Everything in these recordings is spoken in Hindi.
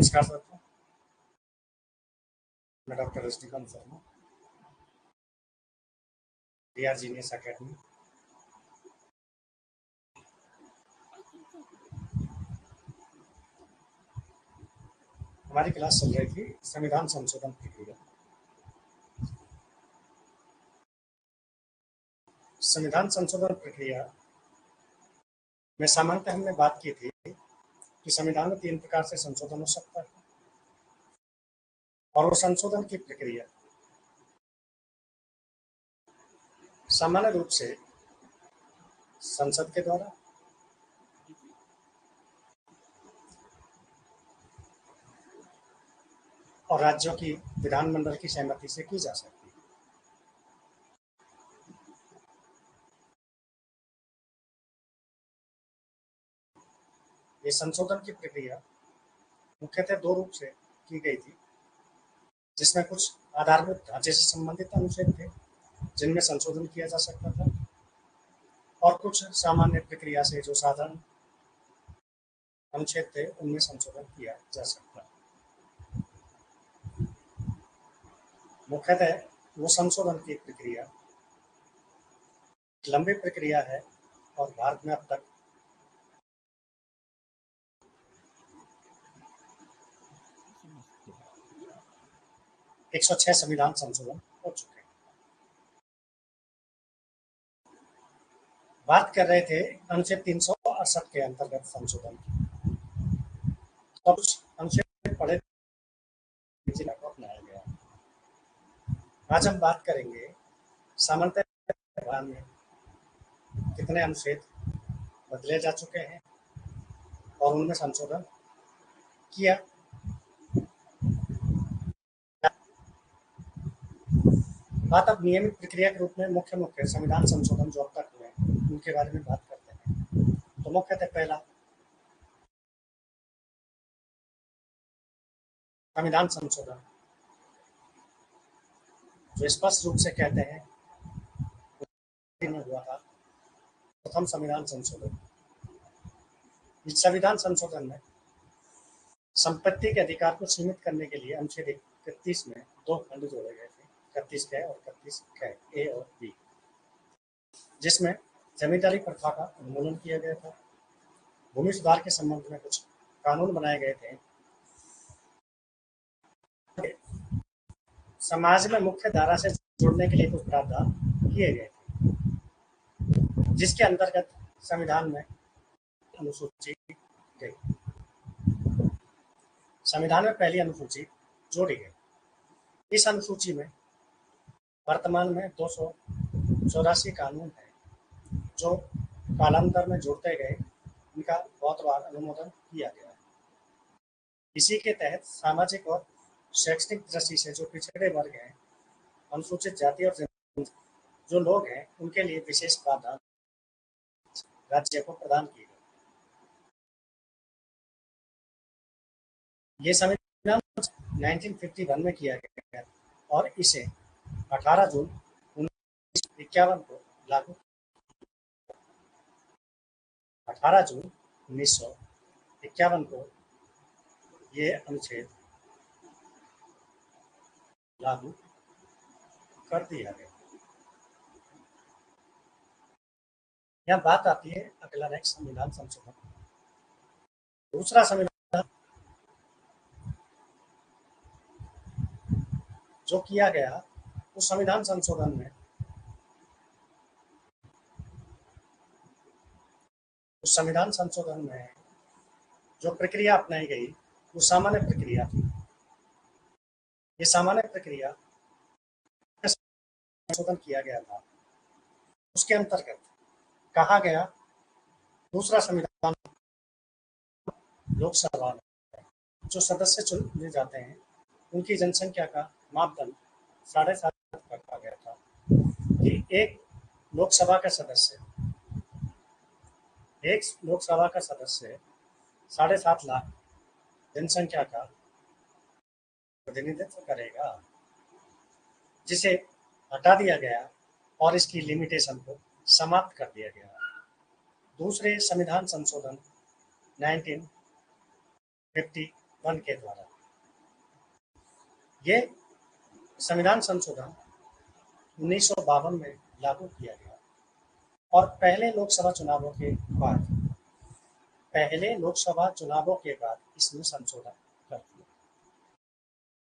नमस्कार दोस्तों, मैं doctor Rajinikanth Sharma, DR genius academy. हमारी क्लास चल रही थी संविधान संशोधन प्रक्रिया। संविधान संशोधन प्रक्रिया में सामान्यतः हमने बात की थी कि संविधान में 3 प्रकार से संशोधन हो सकता है और वो संशोधन की प्रक्रिया सामान्य रूप से संसद के द्वारा और राज्यों की विधानमंडल की सहमति से की जा सकती है। ये संशोधन की प्रक्रिया मुख्यतः 2 रूप से की गई थी, जिसमें कुछ आधारभूत ढांचे से संबंधित अनुच्छेद थे जिनमें संशोधन किया जा सकता था और कुछ सामान्य प्रक्रिया से जो साधारण अनुच्छेद थे उनमें संशोधन किया जा सकता। मुख्यतः वो संशोधन की प्रक्रिया लंबी प्रक्रिया है और भारत में अब तक 106 संविधान संशोधन हो चुके हैं। बात कर रहे थे अनुच्छेद 368 के अंतर्गत संशोधन की, तो कुछ अनुच्छेद पढ़े को अपनाया गया। आज हम बात करेंगे सामान्यतः में कितने अनुच्छेद बदले जा चुके हैं और उनमें संशोधन किया। बात अब नियमित प्रक्रिया के रूप में मुख्य संविधान संशोधन जो अब तक हुए हैं उनके बारे में बात करते हैं। तो मुख्यतः पहला संविधान संशोधन जो स्पष्ट रूप से कहते हैं हुआ था प्रथम संविधान संशोधन। इस संविधान संशोधन में संपत्ति के अधिकार को सीमित करने के लिए अनुच्छेद 31 में 2 खंड जोड़े गए थे, 31 क और 31 ख, ए और बी, जिसमें जमींदारी प्रथा का उन्मूलन किया गया था। भूमि सुधार के संबंध में कुछ कानून बनाए गए थे। समाज में मुख्य धारा से जोड़ने के लिए कुछ प्रावधान किए गए थे, जिसके अंतर्गत संविधान में अनुसूची गई। संविधान में पहली अनुसूची जोड़ी गई। इस अनुसूची में वर्तमान में 284 कानून हैं जो कालांतर में जोड़ते गए, इनका बहुत बार अनुमोदन किया गया है। इसी के तहत सामाजिक और शैक्षणिक दृष्टि से जो पिछड़े वर्ग हैं, अनुसूचित जाति और जो लोग हैं, उनके लिए विशेष प्रावधान राज्य को प्रदान किए गए। ये संविधान 1951 में किया गया और इसे 18 जून 1951 को लागू 18 जून 1951 को ये अनुच्छेद लागू कर दिया गया। यह बात आती है अगला नेक्स्ट संविधान संशोधन। दूसरा संविधान जो किया गया उस संविधान संशोधन में जो प्रक्रिया अपनाई गई वो सामान्य प्रक्रिया थी। ये सामान्य प्रक्रिया संशोधन किया गया था। उसके अंतर्गत कहा गया दूसरा संविधान लोकसभा में जो सदस्य चुने जाते हैं उनकी जनसंख्या का मापदंड 7.5 रखा गया था कि एक लोकसभा का सदस्य 7.5 लाख जनसंख्या का प्रतिनिधित्व करेगा, जिसे हटा दिया गया और इसकी लिमिटेशन को समाप्त कर दिया गया। दूसरे संविधान संशोधन 1950 वन के द्वारा। ये संविधान संशोधन 1952 में लागू किया गया और पहले लोकसभा चुनावों के बाद इसमें संशोधन कर दिया।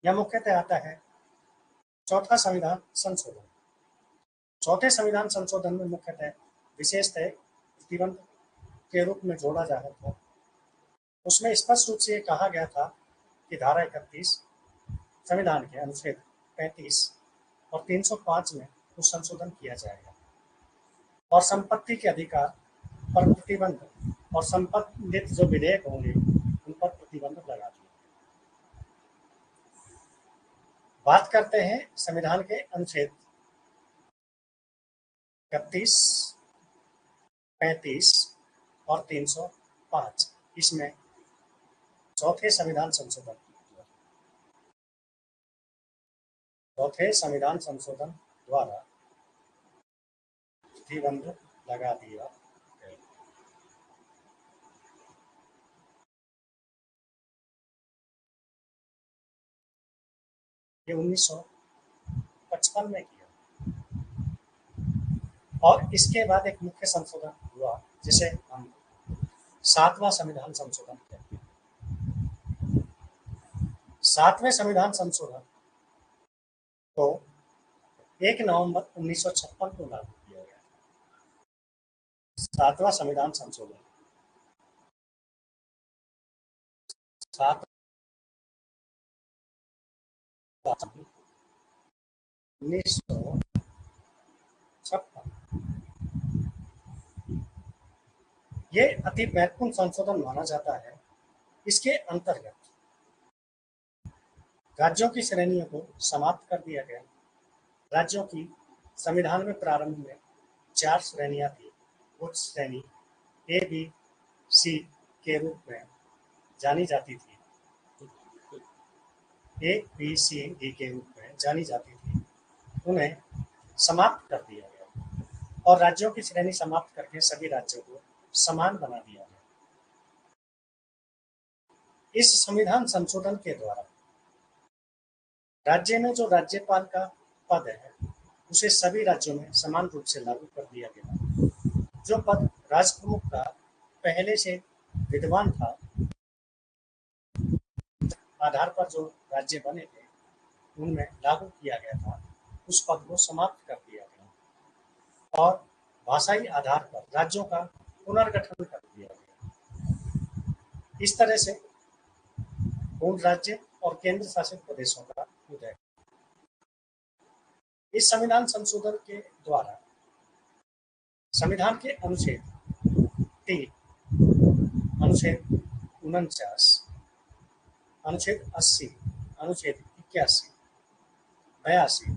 यह मुख्यतः आता है चौथा संविधान संशोधन। चौथे संविधान संशोधन में मुख्यतः विशेषतः प्रतिबंध के रूप में जोड़ा जा रहा था। उसमें स्पष्ट रूप से ये कहा गया था कि धारा 31 संविधान के अनुच्छेद 35 और 305 में कुछ संशोधन किया जाएगा और संपत्ति के अधिकार पर प्रतिबंध और संबंधित जो विधेयक होंगे उन पर प्रतिबंध लगा दिया। बात करते हैं संविधान के अनुच्छेद 31, 35 और 305। इसमें चौथे संविधान संशोधन द्वारा प्रतिबंध लगा दिया गया। ये 1955 में किया और इसके बाद एक मुख्य संशोधन हुआ जिसे हम 7वां संविधान संशोधन कहते हैं। 7वें संविधान संशोधन को 1 नवंबर 1956 को लागू किया गया। 7वां संविधान संशोधन 1956। ये अति महत्वपूर्ण संशोधन माना जाता है। इसके अंतर्गत राज्यों की श्रेणियों को समाप्त कर दिया गया। राज्यों की संविधान में प्रारंभ में 4 श्रेणियां थी। कुछ श्रेणी ए, बी, सी के रूप में जानी जाती थी। ए, बी, सी, डी के रूप में जानी जाती थी। उन्हें समाप्त कर दिया गया और राज्यों की श्रेणी समाप्त करके सभी राज्यों को समान बना दिया गया। इस संविधान संशोधन के द्वारा राज्य में जो राज्यपाल का पद है उसे सभी राज्यों में समान रूप से लागू कर दिया गया। जो पद राष्ट्र प्रमुख का पहले से विद्यमान था, आधार पर जो राज्य बने थे उनमें लागू किया गया था, उस पद को समाप्त कर दिया गया और भाषाई आधार पर राज्यों का पुनर्गठन कर दिया गया। इस तरह से पूर्ण राज्य और केंद्र शासित प्रदेशों का उदय। इस संविधान संशोधन के द्वारा संविधान के अनुच्छेद 3, अनुच्छेद 49, अनुच्छेद 80, अनुच्छेद 81, 82,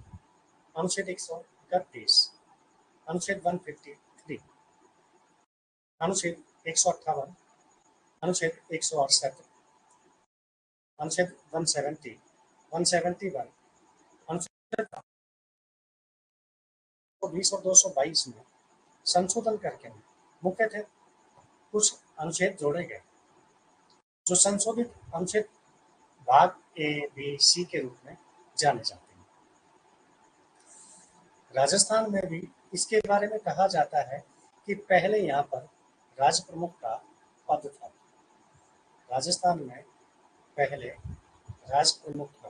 अनुच्छेद 131, अनुच्छेद 153, अनुच्छेद 158, अनुच्छेद 168, अनुच्छेद 170, 171, अनुच्छेद 220 और 222 में संशोधन करके मुख्यतः कुछ अनुच्छेद जोड़े गए। जो संशोधित अनुच्छेद भाग ए, बी, सी के रूप में जाने जाते हैं। राजस्थान में भी इसके बारे में कहा जाता है कि पहले यहाँ पर राज प्रमुख का पद था। राजस्थान में पहले राज प्रमुख का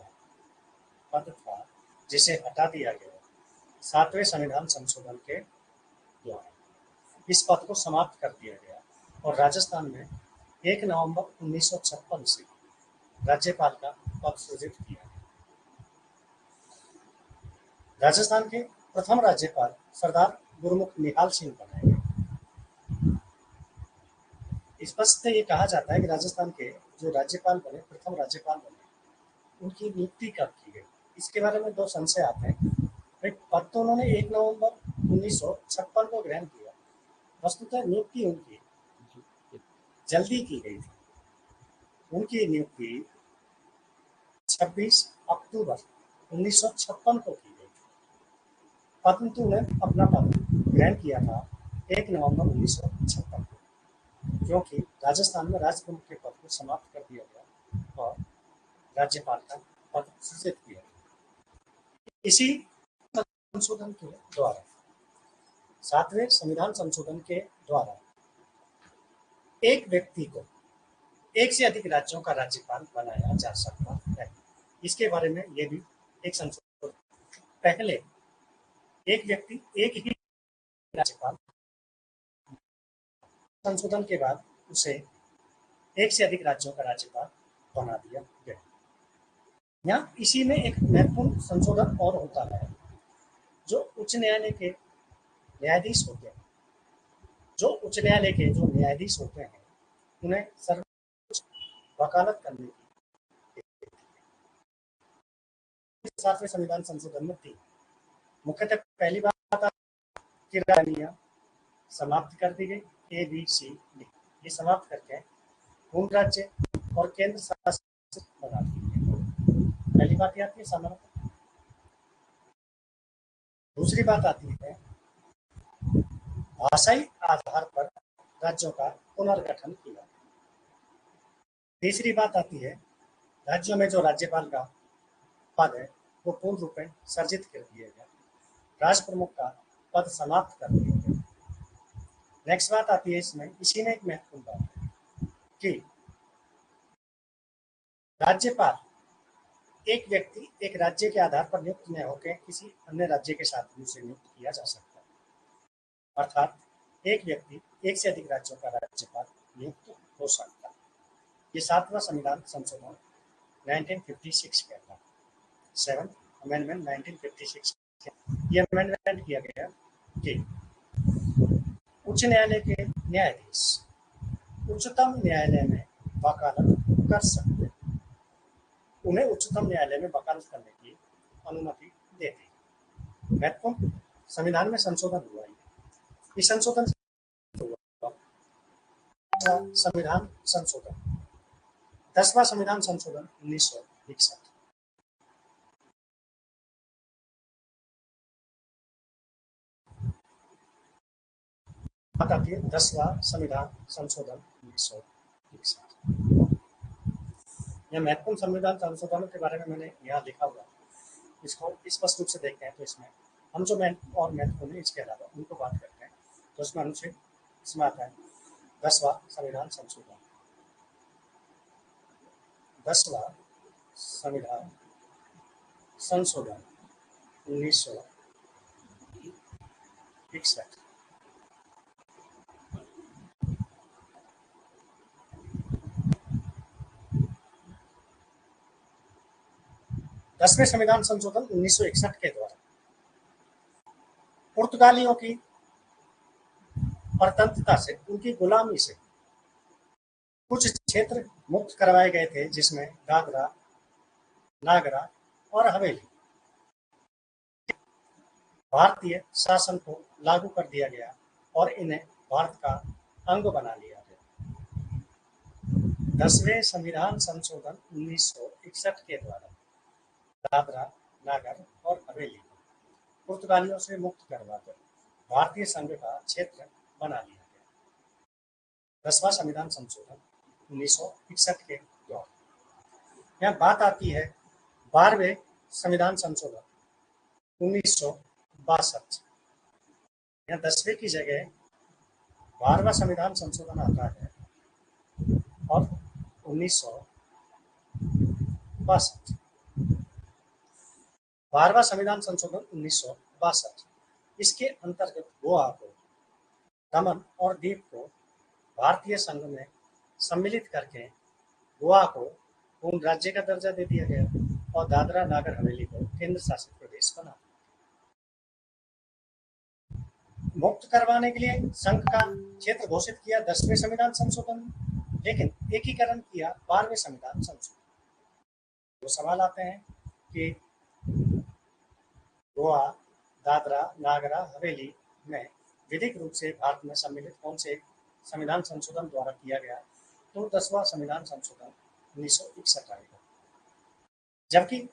पद था जिसे हटा दिया गया 7वें संविधान संशोधन के द्वारा। इस पद को समाप्त कर दिया गया और राजस्थान में 1 नवंबर 1956 से राज्यपाल का पद सृजित किया गया। राजस्थान के प्रथम राज्यपाल सरदार गुरमुख निहाल सिंह बनाए गए। स्पष्ट ये कहा जाता है कि राजस्थान के जो राज्यपाल बने, प्रथम राज्यपाल बने, उनकी नियुक्ति कब की गई, इसके बारे में 2 संशय आते हैं। पद तो उन्होंने 1 नवंबर 1956 को ग्रहण किया, वस्तुतः नियुक्ति उनकी जल्दी की गई थी। उनकी नियुक्ति 26 अक्टूबर 1956 को की गई थी, परंतु उन्हें अपना पद ग्रहण किया था 1 नवंबर 1956 को, क्योंकि राजस्थान में राज प्रमुख के पद को समाप्त कर दिया गया और राज्यपाल का पद सृजित किया। इसी संशोधन के द्वारा, 7वें संविधान संशोधन के द्वारा एक व्यक्ति को एक से अधिक राज्यों का राज्यपाल बनाया जा सकता है। इसके बारे में ये भी एक संशोधन। पहले एक व्यक्ति एक ही राज्यपाल, संशोधन के बाद उसे एक से अधिक राज्यों का राज्यपाल बना दिया गया। यहाँ इसी में एक महत्वपूर्ण संशोधन और होता है, जो उच्च न्यायालय के न्यायाधीश होते हैं, उन्हें सर्वोच्च वकालत करने की 7वें संविधान संशोधन में थी। मुख्यतः पहली बात की राजधानियां समाप्त कर दी गई, ABCD ये समाप्त करके पूर्ण राज्य और केंद्र शासित बना दिए गए। पहली बात ये आती है समानता। दूसरी बात आती है भाषाई आधार पर राज्यों का पुनर्गठन किया। तीसरी बात आती है राज्यों में जो राज्यपाल का पद है वो पूर्ण रूप में सर्जित कर दिया गया, राष्ट्र प्रमुख का पद समाप्त कर दिया गया। नेक्स्ट बात आती है इसमें, इसी में एक महत्वपूर्ण बात है कि राज्यपाल एक व्यक्ति एक राज्य के आधार पर नियुक्त न होकर किसी अन्य राज्य के साथ भी उसे नियुक्त किया जा सकता है। अर्थात एक व्यक्ति एक से अधिक राज्यों का राज्यपाल नियुक्त हो सकता है। ये 7वां संविधान संशोधन 1956 कहता है, 7th अमेंडमेंट 1956। ये अमेंडमेंट किया गया कि उच्च न्यायालय के न्यायाधीश उच्चतम न्यायालय में वकालत कर सकते हैं, उन्हें उच्चतम न्यायालय में वकालत करने की अनुमति देती है। महत्वपूर्ण संविधान में संशोधन हुआ है। इस संशोधन हुआ संविधान संशोधन 10वां संविधान संशोधन 1961। बात आती है 10वां संविधान संशोधन 1961। यह महत्वपूर्ण संविधान संशोधनों के बारे में मैंने यहाँ लिखा हुआ है, इसको स्पष्ट रूप से देखते हैं तो इसमें हम जो और महत्वपूर्ण है इसके अलावा उनको बात करते हैं। तो इसमें अनुच्छेद इसमें आता है 10वां संविधान संशोधन। 10वां संविधान संशोधन 1961। दसवें संविधान संशोधन 1961 के द्वारा पुर्तगालियों की परतंत्रता से, उनकी गुलामी से कुछ क्षेत्र मुक्त करवाए गए थे, जिसमें दादरा, नागरा और हवेली भारतीय शासन को लागू कर दिया गया और इन्हें भारत का अंग बना लिया गया। 10वें संविधान संशोधन 1961 के द्वारा दादरा, नागर और हवेली को पुर्तगालियों से मुक्त करवाकर भारतीय संघ का क्षेत्र बना लिया गया। 10वां संविधान संशोधन 1961 के द्वारा। यहाँ बात आती है 12वें संविधान संशोधन 1962। यहाँ 10वें की जगह 12वां संविधान संशोधन आता है और 1962। 12वां संविधान संशोधन 1962। इसके अंतर्गत गोवा को, दमन और दीव को भारतीय संघ में सम्मिलित करके गोवा को पूर्ण राज्य का दर्जा दे दिया गया और दादरा नागर हवेली को केंद्र शासित प्रदेश बना दिया। मुक्त करवाने के लिए संघ का क्षेत्र घोषित किया 10वें संविधान संशोधन में, लेकिन एकीकरण किया 12वें संविधान संशोधन। तो सवाल आते हैं कि गोवा, दादरा, नागरा हवेली में विधिक रूप से भारत में सम्मिलित कौन से संविधान संशोधन द्वारा किया गया? तो 10वां संविधान संशोधन 1961 आएगा, जबकि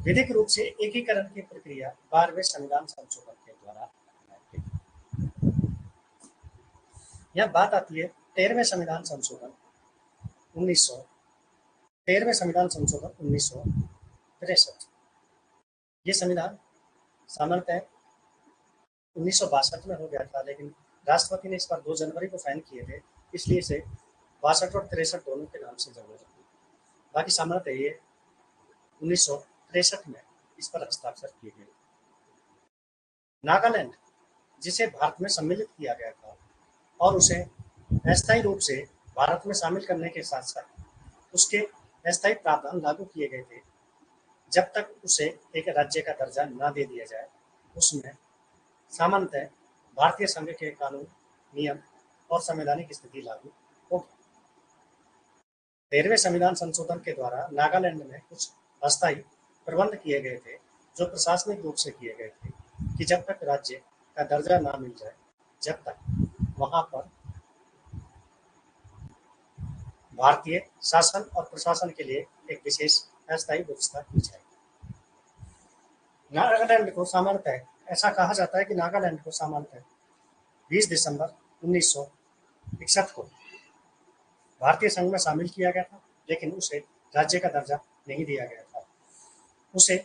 विधिक रूप से एकीकरण की प्रक्रिया 12वें संविधान संशोधन के द्वारा। यह बात आती है 13वें संविधान संशोधन 1900 13वें संविधान संशोधन 1963। ये संविधान सामान्यतः 1962 में हो गया था, लेकिन राष्ट्रपति ने इस पर 2 जनवरी को साइन किए थे, इसलिए इसे 62 और 63 दोनों के नाम से जाना जाता है। बाकी सामान्यतः ये 1963 में इस पर हस्ताक्षर किए गए। नागालैंड, जिसे भारत में सम्मिलित किया गया था और उसे अस्थायी रूप से भारत में शामिल करने के साथ साथ उसके अस्थायी प्रावधान लागू किए गए थे, जब तक उसे एक राज्य का दर्जा न दे दिया जाए, उसमें सामान्यतः भारतीय संघ के कानून, नियम और संवैधानिक स्थिति लागू होगी। 13वें संविधान संशोधन के द्वारा नागालैंड में कुछ अस्थायी प्रबंध किए गए थे, जो प्रशासनिक रूप से किए गए थे कि जब तक राज्य का दर्जा ना मिल जाए, जब तक वहां पर भारतीय शासन और प्रशासन के लिए एक विशेष अस्थायी व्यवस्था की जाए। नागालैंड को सामान्यतः ऐसा कहा जाता है कि नागालैंड को सामान्यतः 20 दिसंबर 1961 को भारतीय संघ में शामिल किया गया था, लेकिन उसे राज्य का दर्जा नहीं दिया गया था। उसे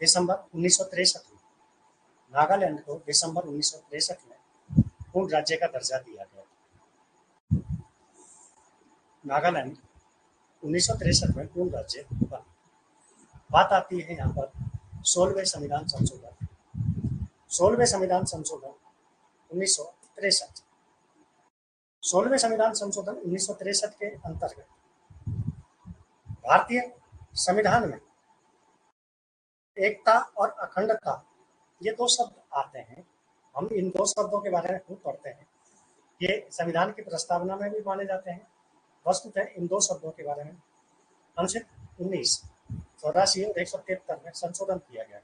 दिसंबर 1963 में नागालैंड को दिसंबर 1963 में पूर्ण राज्य का दर्जा दिया गया। नागालैंड 1963 में पूर्ण राज्य बना। बात आती है यहाँ पर 16वें संविधान संशोधन। 16वें संविधान संशोधन 1963। 16वें संविधान संशोधन 1963 के अंतर्गत भारतीय संविधान में एकता और अखंडता, ये 2 शब्द आते हैं। हम इन 2 शब्दों के बारे में खूब पढ़ते हैं। ये संविधान की प्रस्तावना में भी माने जाते हैं। वस्तुतः इन 2 शब्दों के बारे में अनुच्छेद 19, 84 और 173 में संशोधन किया गया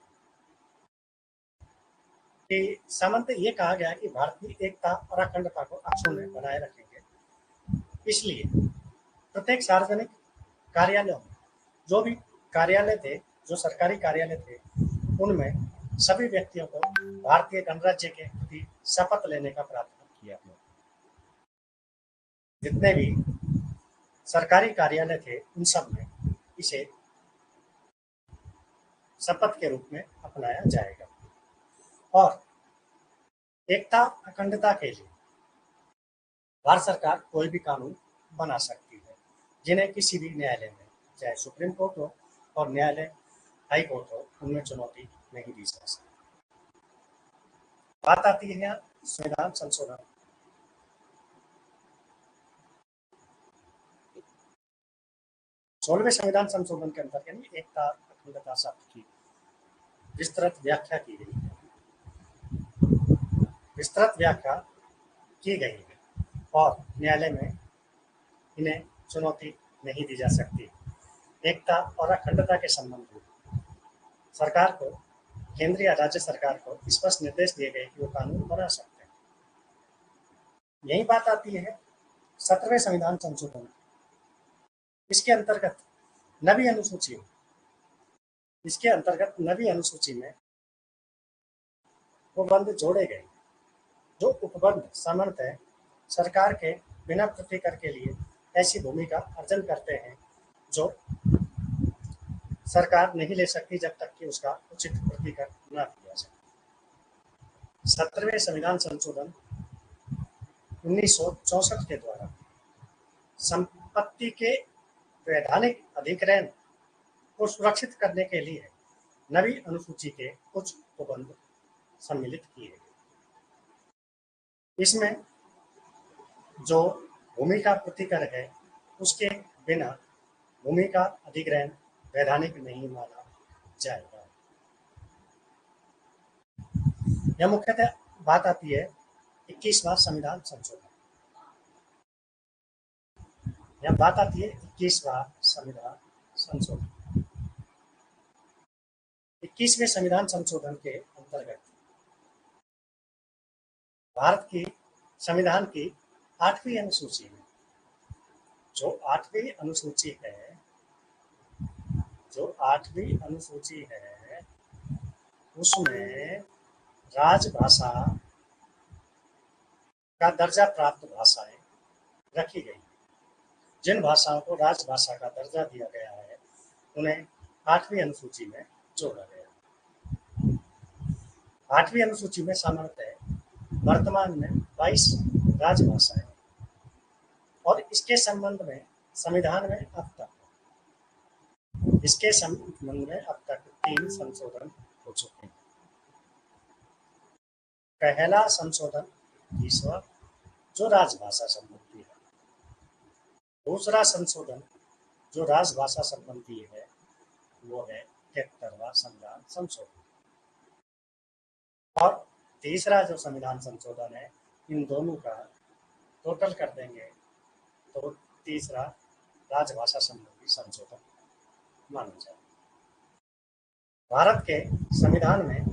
कि सामान्यतः ये कहा गया कि भारतीय एकता और अखंडता को अक्षुण्ण बनाए रखेंगे। इसलिए प्रत्येक सार्वजनिक कार्यालयों में जो भी कार्यालय थे, जो सरकारी कार्यालय थे, उनमें सभी व्यक्तियों को भारतीय गणराज्य के प्रति शपथ लेने का प्रावधान किया गया। जितने भी सरकारी कार्यालय थे, उन सब में इसे शपथ के रूप में अपनाया जाएगा। और एकता अखंडता के लिए भारत सरकार कोई भी कानून बना सकती है, जिन्हें किसी भी न्यायालय में, चाहे सुप्रीम कोर्ट हो और न्यायालय हाई कोर्ट हो, उनमें चुनौती नहीं दी जा सकती। बात आती है यहाँ संविधान संशोधन। सोलहवें संविधान संशोधन के अंतर्गत यानी एकता अखंडता शब्द की विस्तृत व्याख्या की गई है। विस्तृत व्याख्या की गई है और न्यायालय में इन्हें चुनौती नहीं दी जा सकती। एकता और अखंडता के संबंध में सरकार को, केंद्रीय या राज्य सरकार को स्पष्ट निर्देश दिए गए कि वो कानून बना सकते हैं। यही बात आती है 17वें संविधान संशोधन। इसके अंतर्गत नवी अनुसूची, इसके अंतर्गत नवी अनुसूची में उपबंध जोड़े गए, जो उपबंध सामान्यतः सरकार के बिना प्रतिकर के लिए ऐसी भूमिका अर्जन करते हैं जो सरकार नहीं ले सकती जब तक कि उसका उचित प्रतिकर न किया जाए। 17वें संविधान संशोधन 1964 के द्वारा संपत्ति के वैधानिक अधिग्रहण को सुरक्षित करने के लिए नवी अनुसूची के कुछ उपबंध सम्मिलित किए गए। इसमें जो भूमि का प्रतिकर है, उसके बिना भूमि का अधिग्रहण वैधानिक नहीं माना जाएगा। यह मुख्यतः बात आती है 21वां संविधान संशोधन। यह बात आती है 21वां संविधान संशोधन। 21वें संविधान संशोधन के अंतर्गत भारत की संविधान की 8वीं अनुसूची में, जो 8वीं अनुसूची है, जो 8वीं अनुसूची है, उसमें राजभाषा का दर्जा प्राप्त भाषाएं रखी गई, जिन भाषाओं को राजभाषा का दर्जा दिया गया है उन्हें 8वीं अनुसूची में जोड़ा गया। 8वीं अनुसूची में सामान्यतः वर्तमान में 22 राजभाषाएं और इसके संबंध में संविधान में अब तक 3 संशोधन हो चुके हैं। पहला संशोधन 20वां जो राजभाषा संबंधी है। दूसरा संशोधन जो राजभाषा संबंधी है वो है 73वां संविधान संशोधन। और तीसरा जो संविधान संशोधन है, इन दोनों का टोटल कर देंगे तो तीसरा राजभाषा संबंधी संशोधन माना जाए। भारत के संविधान में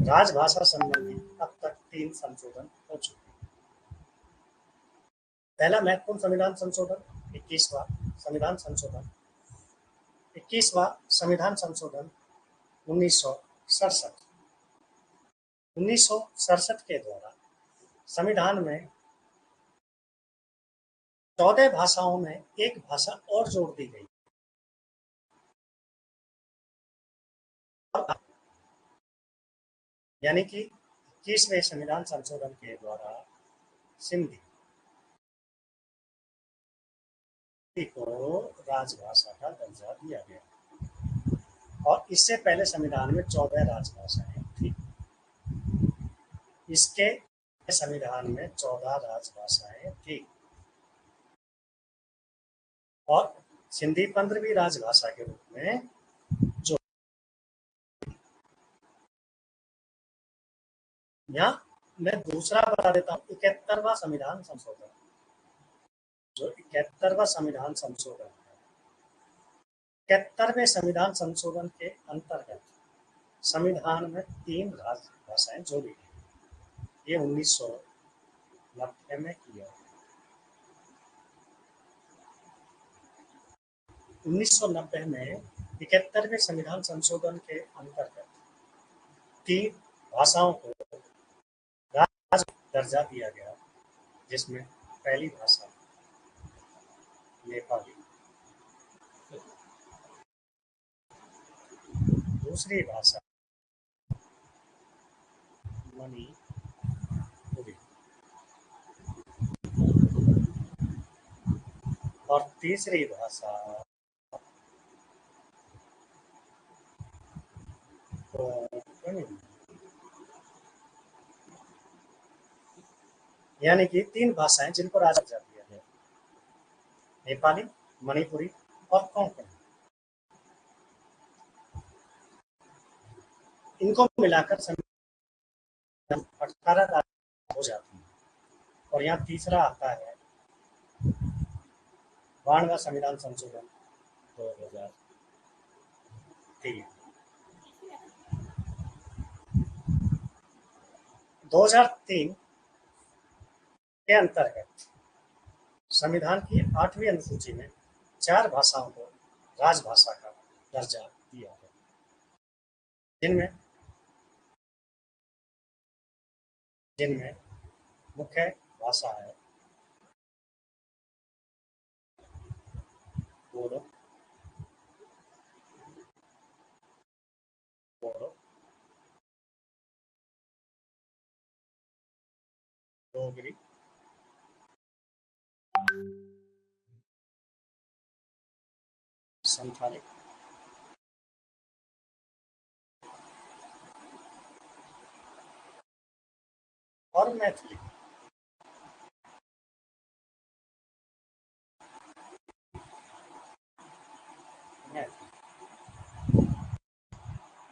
राजभाषा संबंधी अब तक 3 संशोधन हो चुके हैं। पहला महत्वपूर्ण संविधान संशोधन 21वां संविधान संशोधन। 21वां संविधान संशोधन 1967। 1967 के द्वारा संविधान में 14 भाषाओं में एक भाषा और जोड़ दी गई। यानी कि 21वें संविधान संशोधन के द्वारा सिंधी को राजभाषा का दर्जा दिया गया और इससे पहले संविधान में 14 राजभाषाएं थी। इसके संविधान में 14 राजभाषाएं थी और सिंधी 15वीं राजभाषा के रूप में जो यहाँ मैं दूसरा बता देता हूँ 71वां संविधान संशोधन। जो 71वां संविधान संशोधन है, 71वें संविधान संशोधन के अंतर्गत संविधान में 3 राजभाषाएं जोड़ी गई। ये 1990 में किया। 1990 में 71वें संविधान संशोधन के अंतर्गत 3 भाषाओं को राज दर्जा दिया गया, जिसमें पहली भाषा नेपाली, दूसरी भाषा मणिपुरी और तीसरी भाषा यानी कि 3 भाषाएं जिनको राज दर्जा दिया गया, नेपाली, मणिपुरी और कोंकणी। इनको मिलाकर 18 हो जाती है। और यहाँ तीसरा आता है 92वां संविधान संशोधन 2003। 2003 के अंतर्गत संविधान की 8वीं अनुसूची में 4 भाषाओं को राजभाषा का दर्जा दिया है, जिनमें मुख्य भाषा है बोडो, डोगरी, संथाली और मैथिली।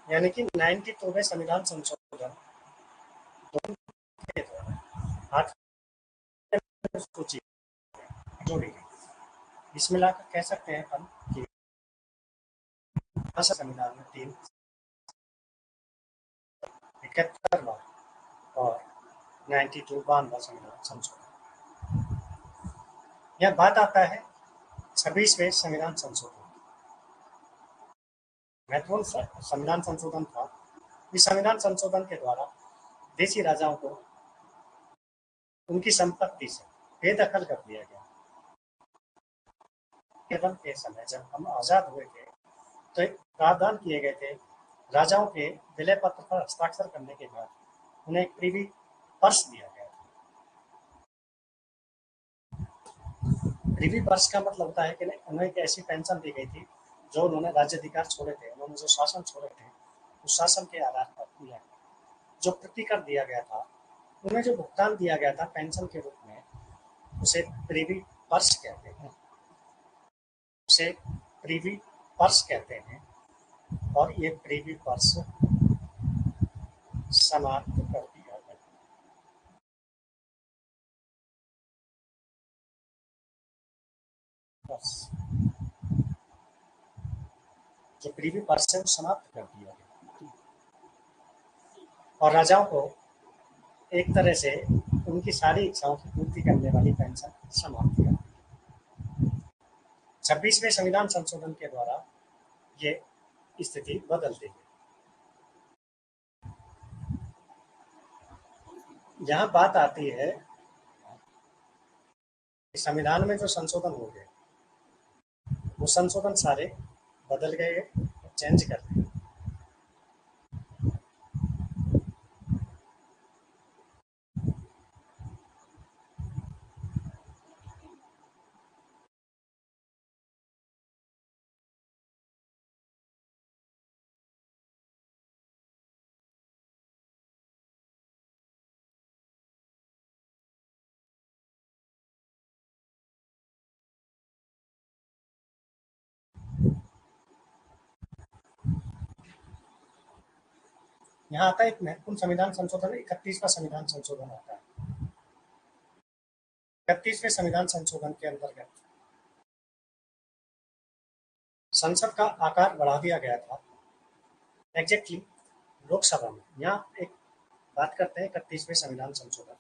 यानी कि 92वें संविधान संशोधन के द्वारा 8वीं सूची जोड़ी गई। इसमें लाकर कह सकते हैं हम कि भाषा संविधान में 3 71वां और 92वां संविधान संशोधन। यह बात आता है 26वें संविधान संशोधन। महत्वपूर्ण संविधान संशोधन था। इस संविधान संशोधन के द्वारा देशी राजाओं को उनकी संपत्ति से बेदखल कर दिया गया। तिरपन के समय जब हम आजाद हुए थे तो एक प्रावधान किए गए थे, राजाओं के विलय पत्र पर हस्ताक्षर करने के बाद उन्हें एक प्रीवी पर्स दिया गया था। प्रीवी पर्स का मतलब होता है कि उन्हें एक ऐसी पेंशन दी गई थी जो उन्होंने राज्य अधिकार छोड़े थे, उन्होंने जो शासन छोड़े थे उस शासन के आधार पर उन्हें जो प्रतिकर दिया गया था, उन्हें जो भुगतान दिया गया था पेंशन के रूप में, उसे प्रीवी पर्स कहते हैं। उसे प्रीवी पर्स कहते हैं और ये प्रीवी पर्स समाप्त कर दिया गया। बस जो प्रीवी पर्स है वो समाप्त कर दिया गया और राजाओं को एक तरह से उनकी सारी इच्छाओं की पूर्ति करने वाली पेंशन समाप्त कर दी। 26वें संविधान संशोधन के द्वारा ये स्थिति बदल दी गई। यहाँ बात आती है कि संविधान में जो संशोधन हो गए वो संशोधन सारे बदल गए, चेंज कर दिए। यहाँ आता है एक महत्वपूर्ण संविधान संशोधन, 31वां संविधान संशोधन आता है। 31वें संविधान संशोधन के अंतर्गत संसद का आकार बढ़ा दिया गया था। एग्जैक्टली लोकसभा में, यहाँ एक बात करते हैं 31वें संविधान संशोधन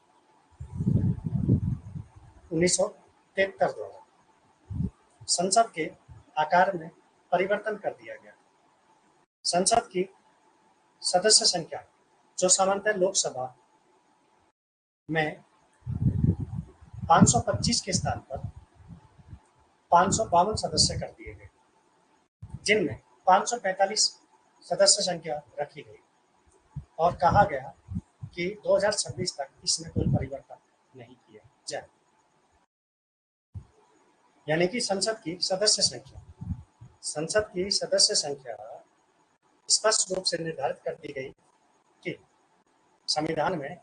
1973 द्वारा संसद के आकार में परिवर्तन कर दिया गया। संसद की सदस्य संख्या जो सामान्यतः लोकसभा में 525 के स्थान पर 552 सदस्य कर दिए गए, जिनमें 545 सदस्य संख्या रखी गई और कहा गया कि 2026 तक इसमें कोई परिवर्तन नहीं किया जाए। यानी कि संसद की सदस्य संख्या स्पष्ट रूप से निर्धारित कर दी गई कि संविधान में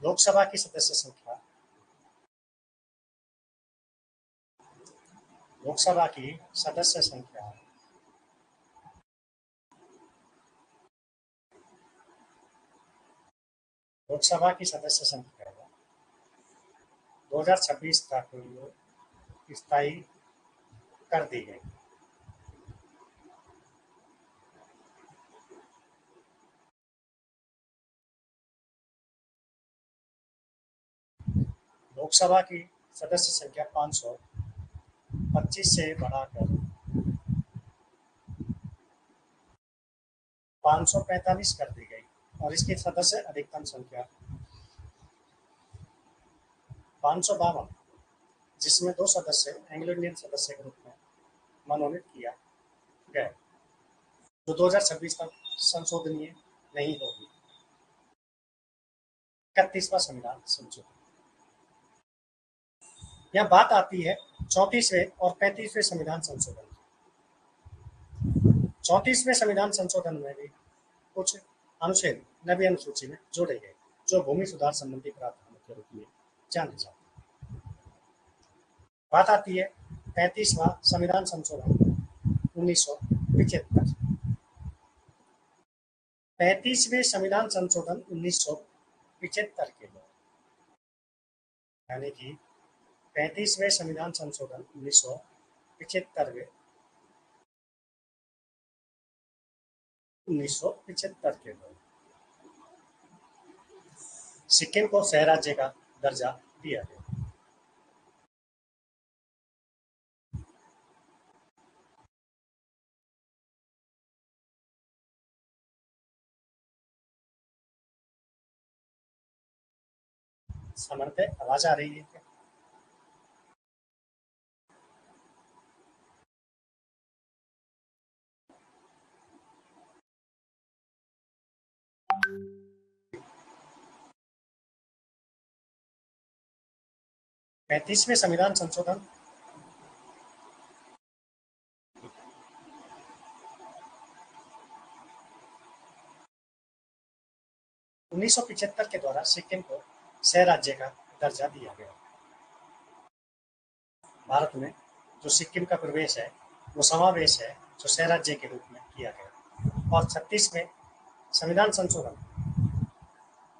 लोकसभा की सदस्य संख्या लोकसभा की सदस्य संख्या लोकसभा की सदस्य संख्या 2026 तक स्थायी कर दी गई। लोकसभा की सदस्य संख्या 525 से बढ़ाकर 545 कर दी गई और इसकी सदस्य अधिकतम संख्या 552, जिसमें 2 सदस्य एंग्लो इंडियन सदस्य के रूप में मनोनीत किया गया, जो 2026 तक संशोधनीय नहीं होगी। 31वां संविधान संशोधन। यहाँ बात आती है 34वें और 35वें संविधान संशोधन। 34वें संविधान संशोधन में भी कुछ अनुच्छेद नवी अनुसूची में जोड़े गए जो भूमि सुधार संबंधी प्रावधानों के रूप में जाने जाते हैं। बात आती है 35वां संविधान संशोधन 1975। 35वें संविधान संशोधन 1975 के लिए, यानी कि 35वें संविधान संशोधन 1975 के लिए सिक्किम को सह राज्य का दर्जा दिया गया। समर पे आवाज आ रही है क्या? 35वें संविधान संशोधन 1975 के द्वारा सिक्किम को सह राज्य का दर्जा दिया गया। भारत में जो सिक्किम का प्रवेश है वो समावेश है जो सह राज्य के रूप में किया गया। और 36वें संविधान संशोधन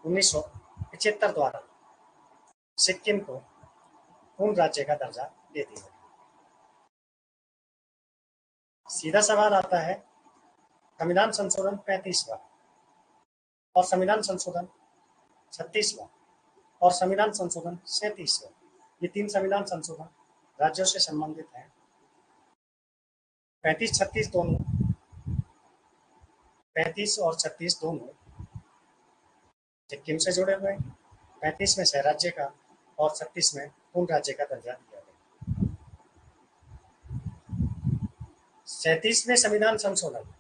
1975 द्वारा सिक्किम को पूर्ण राज्य का दर्जा दे दिया गया। सीधा सवाल आता है संविधान संशोधन 35वां और संविधान संशोधन 36वां और संविधान संशोधन 37वां, ये 3 संविधान संशोधन राज्यों से संबंधित हैं। 35 दोनों 35 और 36 दोनों सिक्किम से जुड़े हुए हैं। 35 में सह राज्य का और 36 में पूर्ण राज्य का दर्जा दिया गया। 37वें संविधान संशोधन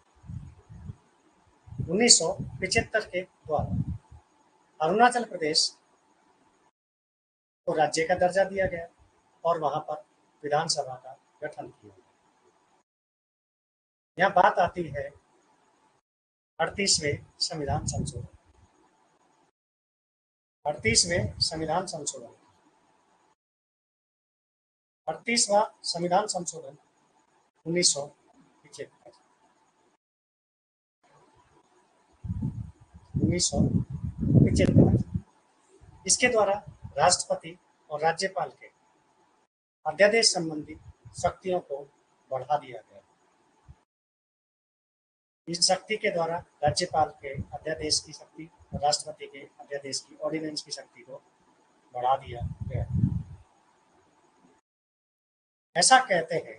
1975 के द्वारा अरुणाचल प्रदेश को राज्य का दर्जा दिया गया और वहां पर विधानसभा का गठन किया गया। यहाँ बात आती है 38वें संविधान संशोधन। 38वें संविधान संशोधन 38वां संविधान संशोधन 1975 इसके द्वारा राष्ट्रपति और राज्यपाल के अध्यादेश संबंधी शक्तियों को बढ़ा दिया गया। इस शक्ति के द्वारा राज्यपाल के अध्यादेश की शक्ति और राष्ट्रपति के अध्यादेश की ऑर्डिनेंस की शक्ति को बढ़ा दिया गया। ऐसा कहते हैं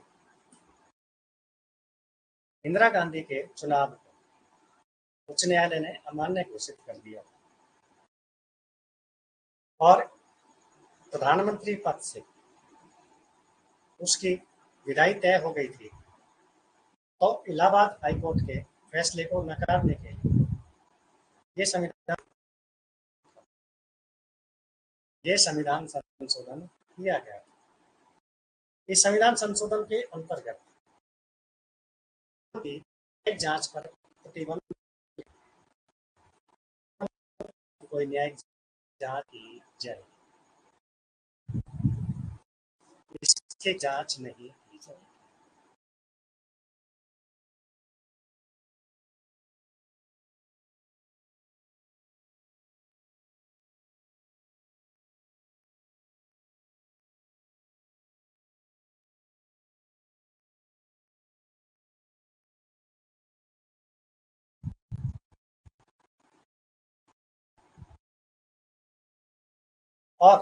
इंदिरा गांधी के चुनाव को उच्च न्यायालय ने अमान्य घोषित कर दिया और प्रधानमंत्री पद से उसकी विदाई तय हो गई थी। तो इलाहाबाद हाईकोर्ट के फैसले को नकारने के लिए ये संविधान संशोधन किया गया। इस संविधान संशोधन के अंतर्गत न्यायिक जांच पर प्रतिबंध, कोई न्यायिक जांच की जाए, इसकी जांच नहीं की जाए। और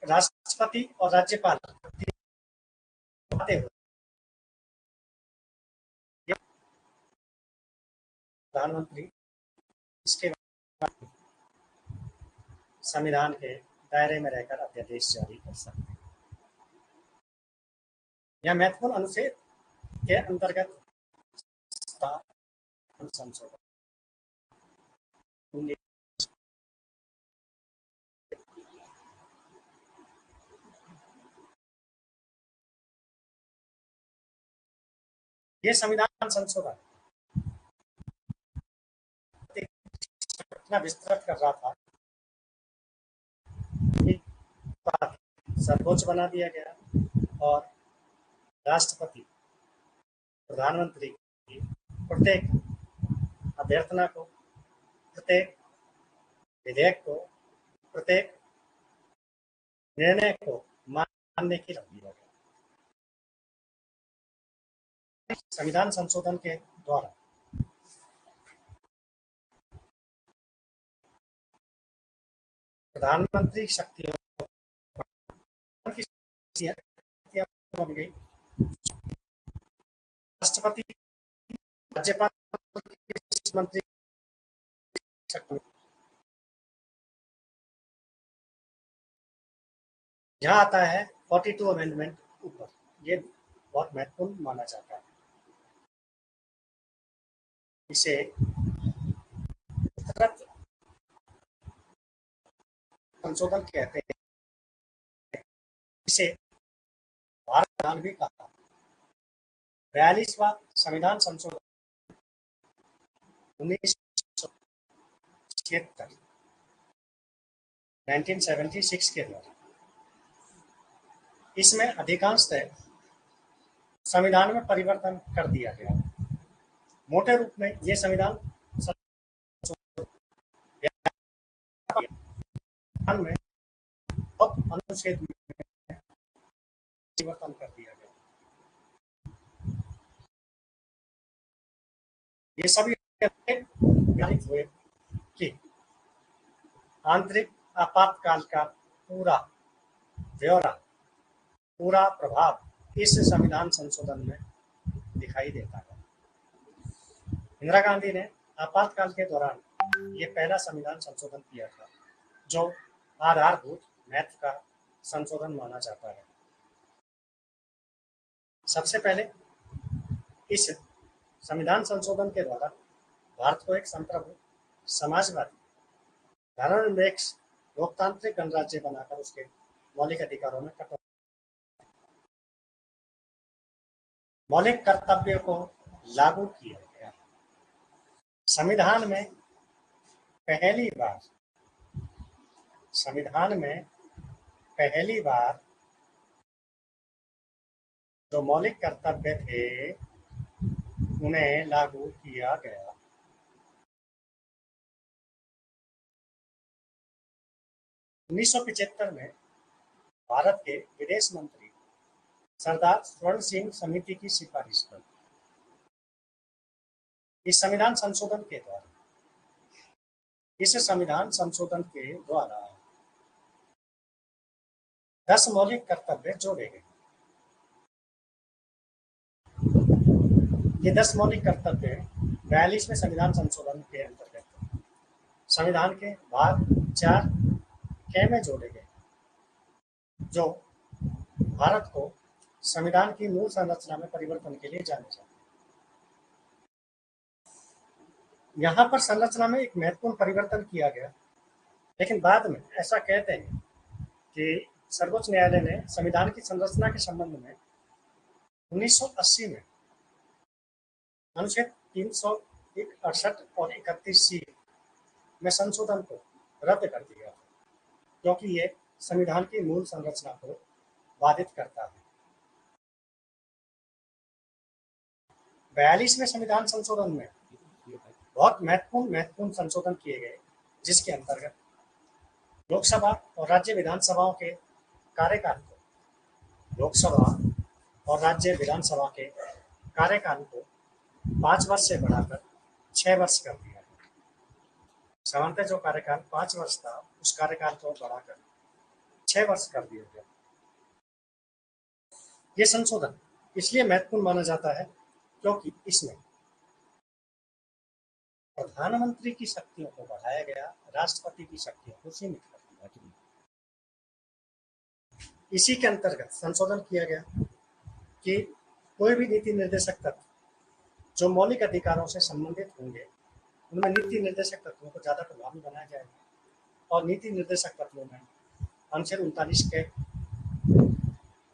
राष्ट्रपति और राज्यपाल प्रधानमंत्री इसके बाद संविधान के दायरे में रहकर अध्यादेश जारी कर सकते हैं। यह महत्वपूर्ण अनुच्छेद के अंतर्गत संशोधन ये संविधान संशोधन इतना विस्तृत कर रहा था कि सर्वोच्च बना दिया गया और राष्ट्रपति प्रधानमंत्री की प्रत्येक अभ्यर्थना को, प्रत्येक विधेयक को, प्रत्येक निर्णय को मानने की रख दिया गया। संविधान संशोधन के द्वारा प्रधानमंत्री शक्तियों बन गई, राष्ट्रपति राज्यपाल मंत्री शक्ति। यहाँ आता है 42 अमेंडमेंट ऊपर, ये बहुत महत्वपूर्ण माना जाता है। इसे संशोधन कहते हैं। इसे भारत संविधान भी कहा। 42वां संविधान संशोधन 1976 1976 के द्वारा इसमें अधिकांशतः संविधान में परिवर्तन कर दिया गया। मोटे रूप में ये संविधान में बहुत अनुच्छेद में परिवर्तन कर दिया गया। ये सभी ज्ञानित हुए कि आंतरिक आपातकाल का पूरा ब्यौरा, पूरा प्रभाव इस संविधान संशोधन में दिखाई देता है। इंदिरा गांधी ने आपातकाल के दौरान ये पहला संविधान संशोधन किया था जो आधारभूत महत्व का संशोधन माना जाता है। सबसे पहले इस संविधान संशोधन के द्वारा भारत को एक संप्रभु, समाजवादी, धर्मनिरपेक्ष, लोकतांत्रिक गणराज्य बनाकर उसके मौलिक अधिकारों में कटौती, मौलिक कर्तव्यों को लागू किया गया। संविधान में पहली बार जो मौलिक कर्तव्य थे उन्हें लागू किया गया। उन्नीस सौ 75 में भारत के विदेश मंत्री सरदार स्वर्ण सिंह समिति की सिफारिश पर इस संविधान संशोधन के द्वारा 10 मौलिक कर्तव्य जोड़े गए। ये 10 मौलिक कर्तव्य 42वें संविधान संशोधन के अंतर्गत संविधान के भाग 4 के में जोड़े गए, जो भारत को संविधान की मूल संरचना में परिवर्तन के लिए जाने जाते। यहाँ पर संरचना में एक महत्वपूर्ण परिवर्तन किया गया, लेकिन बाद में ऐसा कहते हैं कि सर्वोच्च न्यायालय ने संविधान की संरचना के संबंध में 1980 में अनुच्छेद 368 और 31C में संशोधन को रद्द कर दिया, क्योंकि ये संविधान की मूल संरचना को बाधित करता है। 42वें संविधान संशोधन में बहुत महत्वपूर्ण संशोधन किए गए, जिसके अंतर्गत लोकसभा और राज्य विधानसभाओं के कार्यकाल को 5 वर्ष से बढ़ाकर 6 वर्ष कर दिया गया। सामान्यतः जो कार्यकाल 5 वर्ष था, उस कार्यकाल को बढ़ाकर 6 वर्ष कर दिया गया। ये संशोधन इसलिए महत्वपूर्ण माना जाता है क्योंकि इसमें प्रधानमंत्री की शक्तियों को बढ़ाया गया, राष्ट्रपति की शक्तियों को सीमित कर दिया गया। इसी के अंतर्गत संशोधन किया गया कि कोई भी नीति निर्देशक तत्व जो मौलिक अधिकारों से संबंधित होंगे, उनमें नीति निर्देशक तत्वों को ज्यादा प्रभावी बनाया जाएगा। और नीति निर्देशक तत्वों में अनुच्छेद 39 के,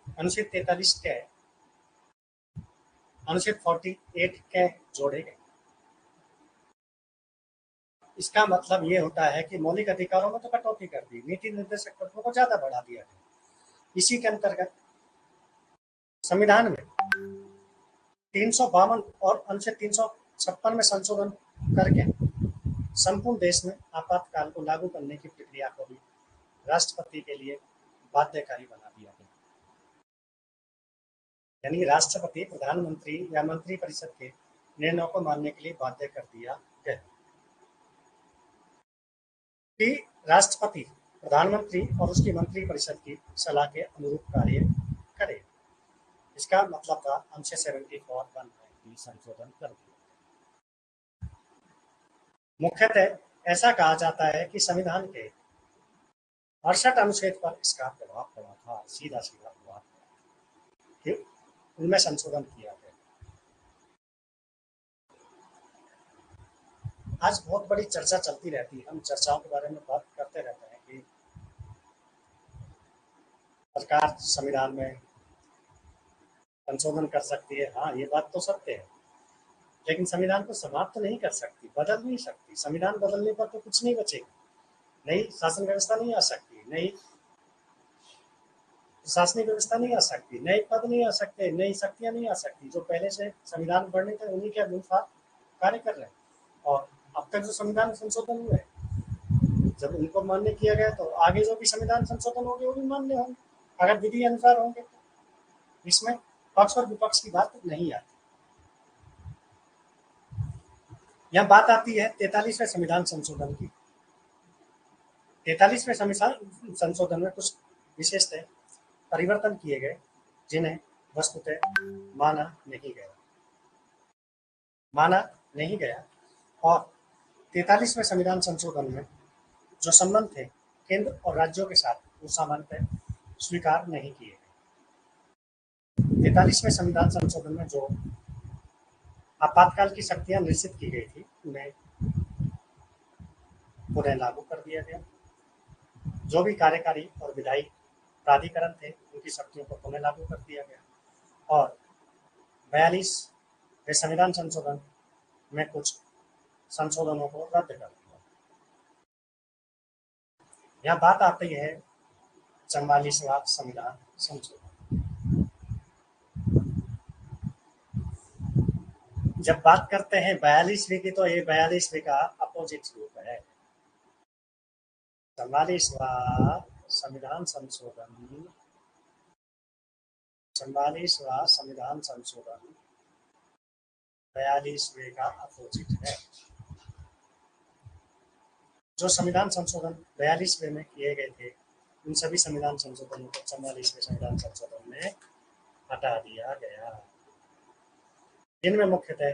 अनुच्छेद 43 के, अनुच्छेद 48 के जोड़े गए। इसका मतलब ये होता है कि मौलिक अधिकारों में तो कटौती कर दी, नीति निर्देशक तत्वों को ज्यादा बढ़ा दिया गया। इसी के अंतर्गत संविधान में 352 और अनुच्छेद 356 में संशोधन करके संपूर्ण देश में आपातकाल को लागू करने की प्रक्रिया को भी राष्ट्रपति के लिए बाध्यकारी बना दिया गया। यानी राष्ट्रपति प्रधानमंत्री या मंत्रिपरिषद के निर्णयों को मानने के लिए बाध्य कर दिया गया कि राष्ट्रपति प्रधानमंत्री और उसकी मंत्रिपरिषद की सलाह के अनुरूप कार्य करे। इसका मतलब था अनुच्छेद 74 में संशोधन कर दिया। मुख्यतः ऐसा कहा जाता है कि संविधान के 68 अनुच्छेद पर इसका प्रभाव पड़ा था, सीधा प्रभाव कि उनमें संशोधन किया गया। आज बहुत बड़ी चर्चा चलती रहती है, हम चर्चाओं के बारे में बात करते रहते हैं कि सरकार संविधान में संशोधन कर सकती है, हाँ ये बात तो सत्य है, लेकिन संविधान को समाप्त नहीं कर सकती, बदल नहीं सकती। संविधान बदलने पर तो कुछ नहीं बचेगा, नई शासन व्यवस्था नहीं आ सकती, नई प्रशासनिक व्यवस्था नहीं आ सकती, नए पद नहीं आ सकते, नई शक्तियां नहीं आ सकती। जो पहले से संविधान बढ़ने थे उन्हीं के अनुसार कार्य कर रहे हैं। और अब तक जो संविधान संशोधन हुए, जब उनको मान्य किया गया तो आगे जो भी संविधान संशोधन होंगे वो भी मान्य होंगे, अगर विधि अनुसार होंगे तो इसमें पक्ष और विपक्ष की बात नहीं आती। यहाँ बात आती है 43वें संविधान संशोधन की। 43वें संविधान संशोधन में कुछ विशेषतः परिवर्तन किए गए जिन्हें वस्तुतः माना नहीं गया, माना नहीं गया। और 43वें संविधान संशोधन में जो संबंध थे केंद्र और राज्यों के साथ वो सामान्यतः स्वीकार नहीं किए गए। 43वें संविधान संशोधन में जो आपातकाल की शक्तियां निश्चित की गई थी उन्हें पुनः लागू कर दिया गया। जो भी कार्यकारी और विधायी प्राधिकरण थे उनकी शक्तियों को पुनः लागू कर दिया गया। और 42वें संविधान संशोधन में कुछ संशोधनों को रद्द कर दिया। यह बात आती है 44वां संविधान संशोधन। जब बात करते हैं 42वीं की तो ये 42वीं का अपोजिट रूप है। 44वां संविधान संशोधन, 44वां संविधान संशोधन 42वें का अपोजिट है। जो संविधान संशोधन 42वें में किए गए थे उन सभी संविधान संशोधनों को 44वें संविधान संशोधन में हटा दिया गया। इनमें मुख्यतः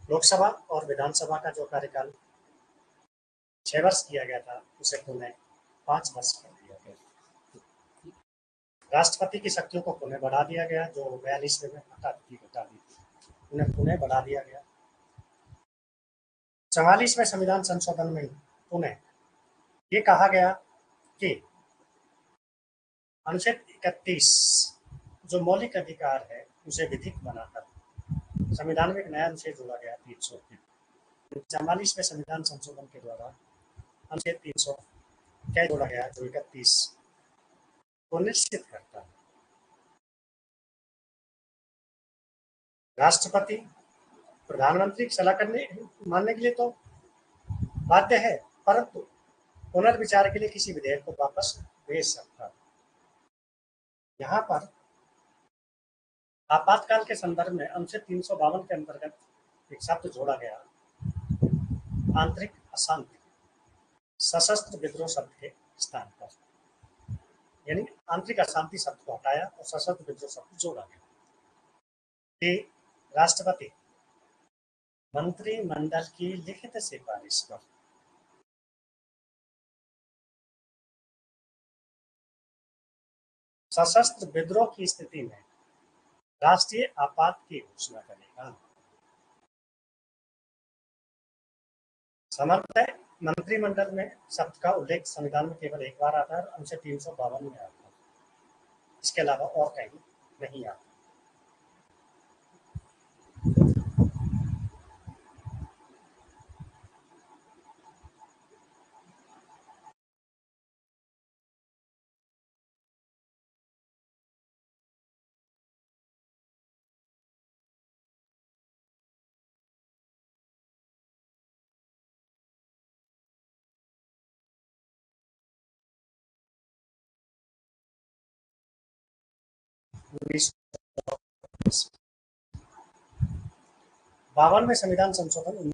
लोकसभा और विधानसभा का जो कार्यकाल 6 वर्ष किया गया था उसे पुनः 5 वर्ष कर दिया गया। राष्ट्रपति की शक्तियों को पुनः बढ़ा दिया गया, जो 42वें में हटा दी थी उन्हें पुनः बढ़ा दिया गया। 44वें संविधान संशोधन में पुनः ये कहा गया कि अनुच्छेद 31 जो मौलिक अधिकार है उसे विधिक बनाकर संविधान में एक नया अनुच्छेद जोड़ा गया 300। 44वें संविधान संशोधन के द्वारा अनुच्छेद 300 क्या जोड़ा गया जो 31 को निश्चित करता है। राष्ट्रपति प्रधानमंत्री की सलाह करने मानने के लिए तो बाध्य है, परंतु पुनर्विचार के लिए किसी विधेयक को वापस भेज सकता है। यहाँ पर आपातकाल के संदर्भ में अनुच्छेद 352 के अंतर्गत एक शब्द जोड़ा गया, आंतरिक अशांति, सशस्त्र विद्रोह शब्द के स्थान पर, यानी आंतरिक अशांति शब्द को हटाया और सशस्त्र विद्रोह शब्द जोड़ा गया। कि राष्ट्रपति मंत्रिमंडल की लिखित सिफारिश पर सशस्त्र विद्रोह की स्थिति में राष्ट्रीय आपात की घोषणा करेगा। सामान्यतः मंत्रिमंडल में शब्द का उल्लेख संविधान में केवल एक बार आता है, अनुच्छेद 352 में आता है, इसके अलावा और कहीं नहीं आता। बावन में संविधान संशोधन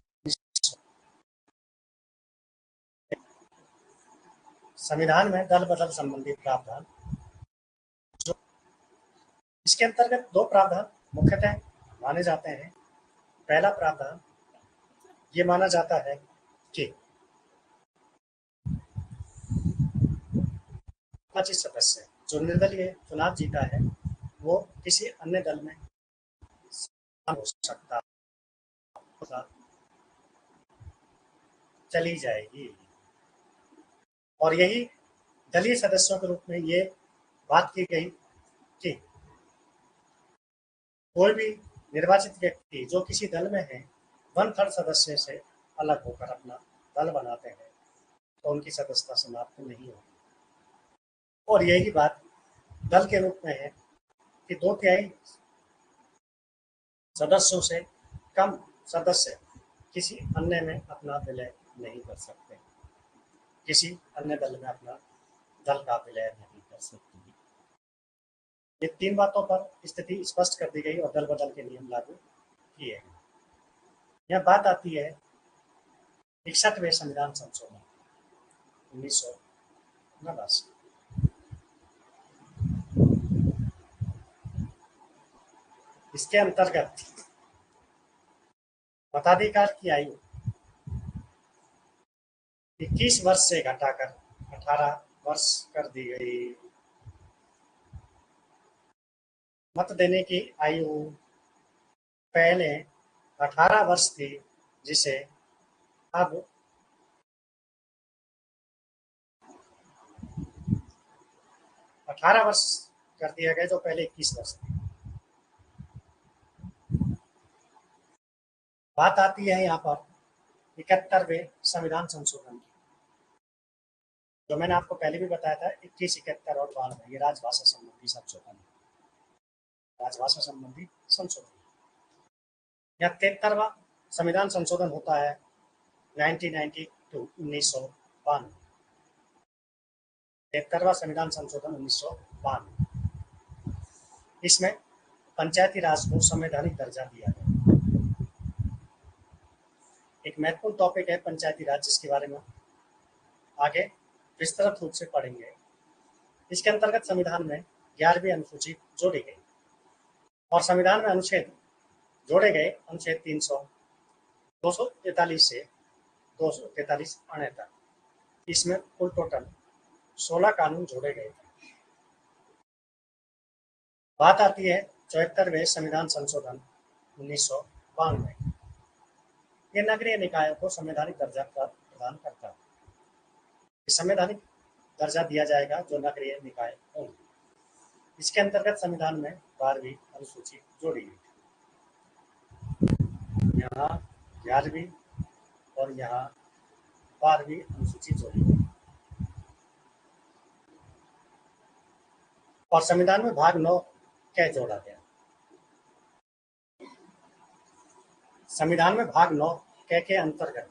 संविधान में दल बदल संबंधी प्रावधान, जो इसके अंतर्गत दो प्रावधान मुख्यतः माने जाते हैं। पहला प्रावधान ये माना जाता है कि 25 सदस्य जो निर्दलीय चुनाव जीता है वो किसी अन्य दल में हो सकता चली जाएगी। और यही दलीय सदस्यों के रूप में ये बात की गई कि कोई भी निर्वाचित व्यक्ति जो किसी दल में है 1/3 सदस्य से अलग होकर अपना दल बनाते हैं तो उनकी सदस्यता समाप्त नहीं होगी। और यही बात दल के रूप में है कि 2/3 सदस्यों से कम सदस्य किसी अन्य में अपना विलय नहीं कर सकते, किसी अन्य दल में अपना दल का विलय नहीं कर सकते। ये 3 बातों पर स्थिति स्पष्ट कर दी गई और दल बदल के नियम लागू किए गए। यह बात आती है 61वें संविधान संशोधन 1989। इसके अंतर्गत मताधिकार की आयु 21 वर्ष से घटाकर 18 वर्ष कर दी गई। मत देने की आयु पहले 18 वर्ष थी, जिसे अब 18 वर्ष कर दिया गया, जो पहले 21 वर्ष थी। बात आती है यहाँ पर 71वें संविधान संशोधन की, जो मैंने आपको पहले भी बताया था। 21, 71 और 92 ये राजभाषा संबंधी संशोधन, राजभाषा संबंधी संशोधन। यह 73वां संविधान संशोधन होता है 1992, 1992। 73वां संविधान संशोधन 1992। इसमें पंचायती राज को संवैधानिक दर्जा दिया गया। एक महत्वपूर्ण टॉपिक है पंचायती राज, जिसके बारे में आगे विस्तृत रूप से पढ़ेंगे। इसके अंतर्गत संविधान में 11वीं अनुसूची जोड़ी गई और संविधान में अनुच्छेद जोड़े गए। अनुच्छेद 243 से 243 आने तक इसमें कुल टोटल 16 कानून जोड़े गए थे। बात आती है 74वें संविधान संशोधन 1992। ये नगरीय निकायों को संवैधानिक दर्जा प्रदान करता है। संवैधानिक दर्जा दिया जाएगा जो नगरीय निकाय होंगे। इसके अंतर्गत संविधान में 12वीं अनुसूची जोड़ी गई थी। यहाँ 11वीं और यहाँ 12वीं अनुसूची जोड़ी गई और संविधान में भाग 9 क्या जोड़ा गया। संविधान में भाग 9 के अंतर्गत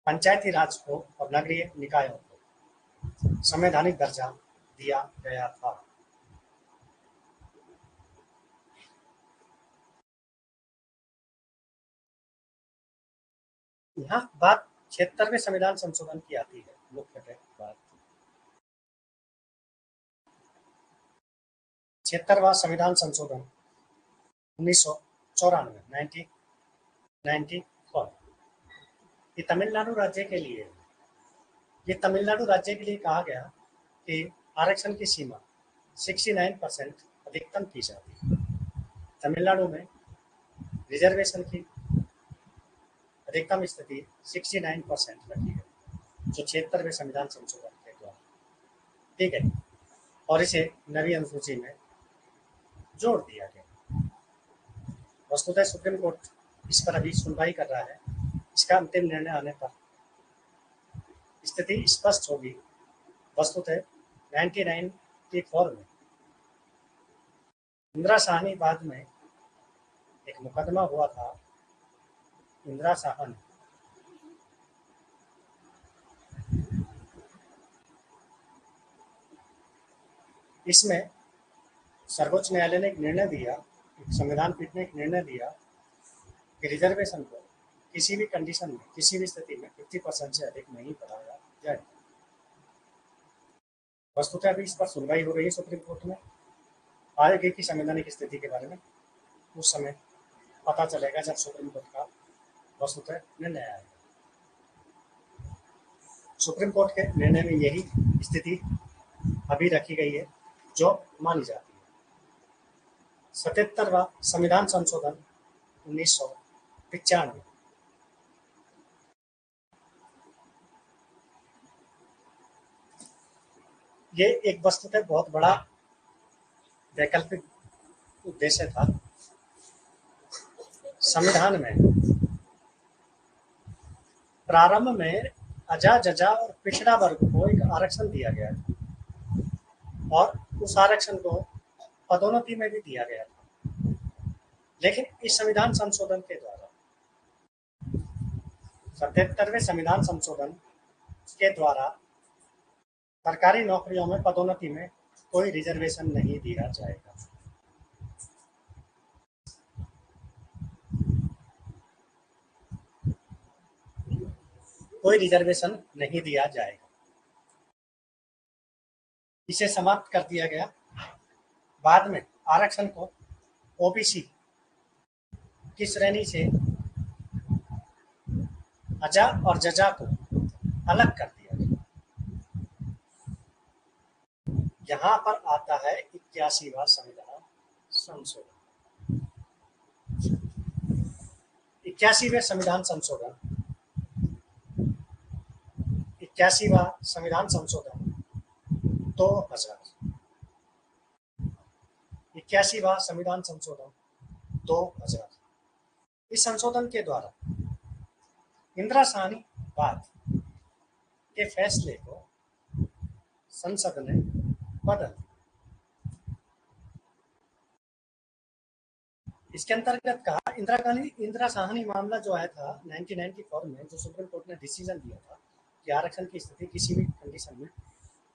पंचायती राज को और नगरीय निकायों को संवैधानिक दर्जा दिया गया था। यहाँ बात 76वें संविधान संशोधन की आती है। मुख्यतः बात 76वां संविधान संशोधन 1994, 1994। ये तमिलनाडु राज्य के लिए, ये तमिलनाडु राज्य के लिए कहा गया कि आरक्षण की सीमा 69% अधिकतम की जाती है। तमिलनाडु में रिजर्वेशन की अधिकतम स्थिति 69% रखी है, जो 76वें संविधान संशोधन के द्वारा, ठीक है, और इसे नवी अनुसूची में जोड़ दिया गया। वस्तुतः सुप्रीम कोर्ट इस पर अभी सुनवाई कर रहा है। इसका अंतिम निर्णय आने पर स्थिति स्पष्ट होगी। वस्तुतः 1994 में इंदिरा साहनी बाद में एक मुकदमा हुआ था। इंदिरा साहनी इसमें सर्वोच्च न्यायालय ने एक निर्णय दिया, संविधान पीठ ने एक निर्णय दिया कि रिजर्वेशन को किसी भी कंडीशन में, किसी भी स्थिति में 50% से अधिक नहीं बढ़ाया जाए। वस्तुतः अभी इस पर सुनवाई हो रही है सुप्रीम कोर्ट में। आगे की संवैधानिक स्थिति के बारे में उस समय पता चलेगा जब सुप्रीम कोर्ट का वस्तुतः निर्णय आएगा। सुप्रीम कोर्ट के निर्णय में यही स्थिति अभी रखी गई है जो मानी जाती है। 77वां संविधान संशोधन 1995। ये एक वस्तुतः बहुत बड़ा वैकल्पिक उद्देश्य था। संविधान में प्रारंभ में अजा जजा और पिछड़ा वर्ग को एक आरक्षण दिया गया था और उस आरक्षण को पदोन्नति में भी दिया गया था। लेकिन इस संविधान संशोधन के द्वारा 77वें संविधान संशोधन के द्वारा सरकारी नौकरियों में पदोन्नति में कोई रिजर्वेशन नहीं दिया जाएगा। कोई रिजर्वेशन नहीं दिया जाएगा। इसे समाप्त कर दिया गया। बाद में आरक्षण को ओबीसी की श्रेणी से अजा और जजा को अलग कर दिया गया। यहाँ पर आता है 81वां संविधान संशोधन। 81वें संविधान संशोधन 81वां संविधान संशोधन 2000। 81वां संविधान संशोधन 2000। इस संशोधन के द्वारा इंदिरा साहनी वाद के फैसले को संसद ने बदल। इसके अंतर्गत कहा इंदिरा साहनी मामला जो आया था 1994 में, जो सुप्रीम कोर्ट ने डिसीजन दिया था कि आरक्षण की स्थिति किसी भी कंडीशन में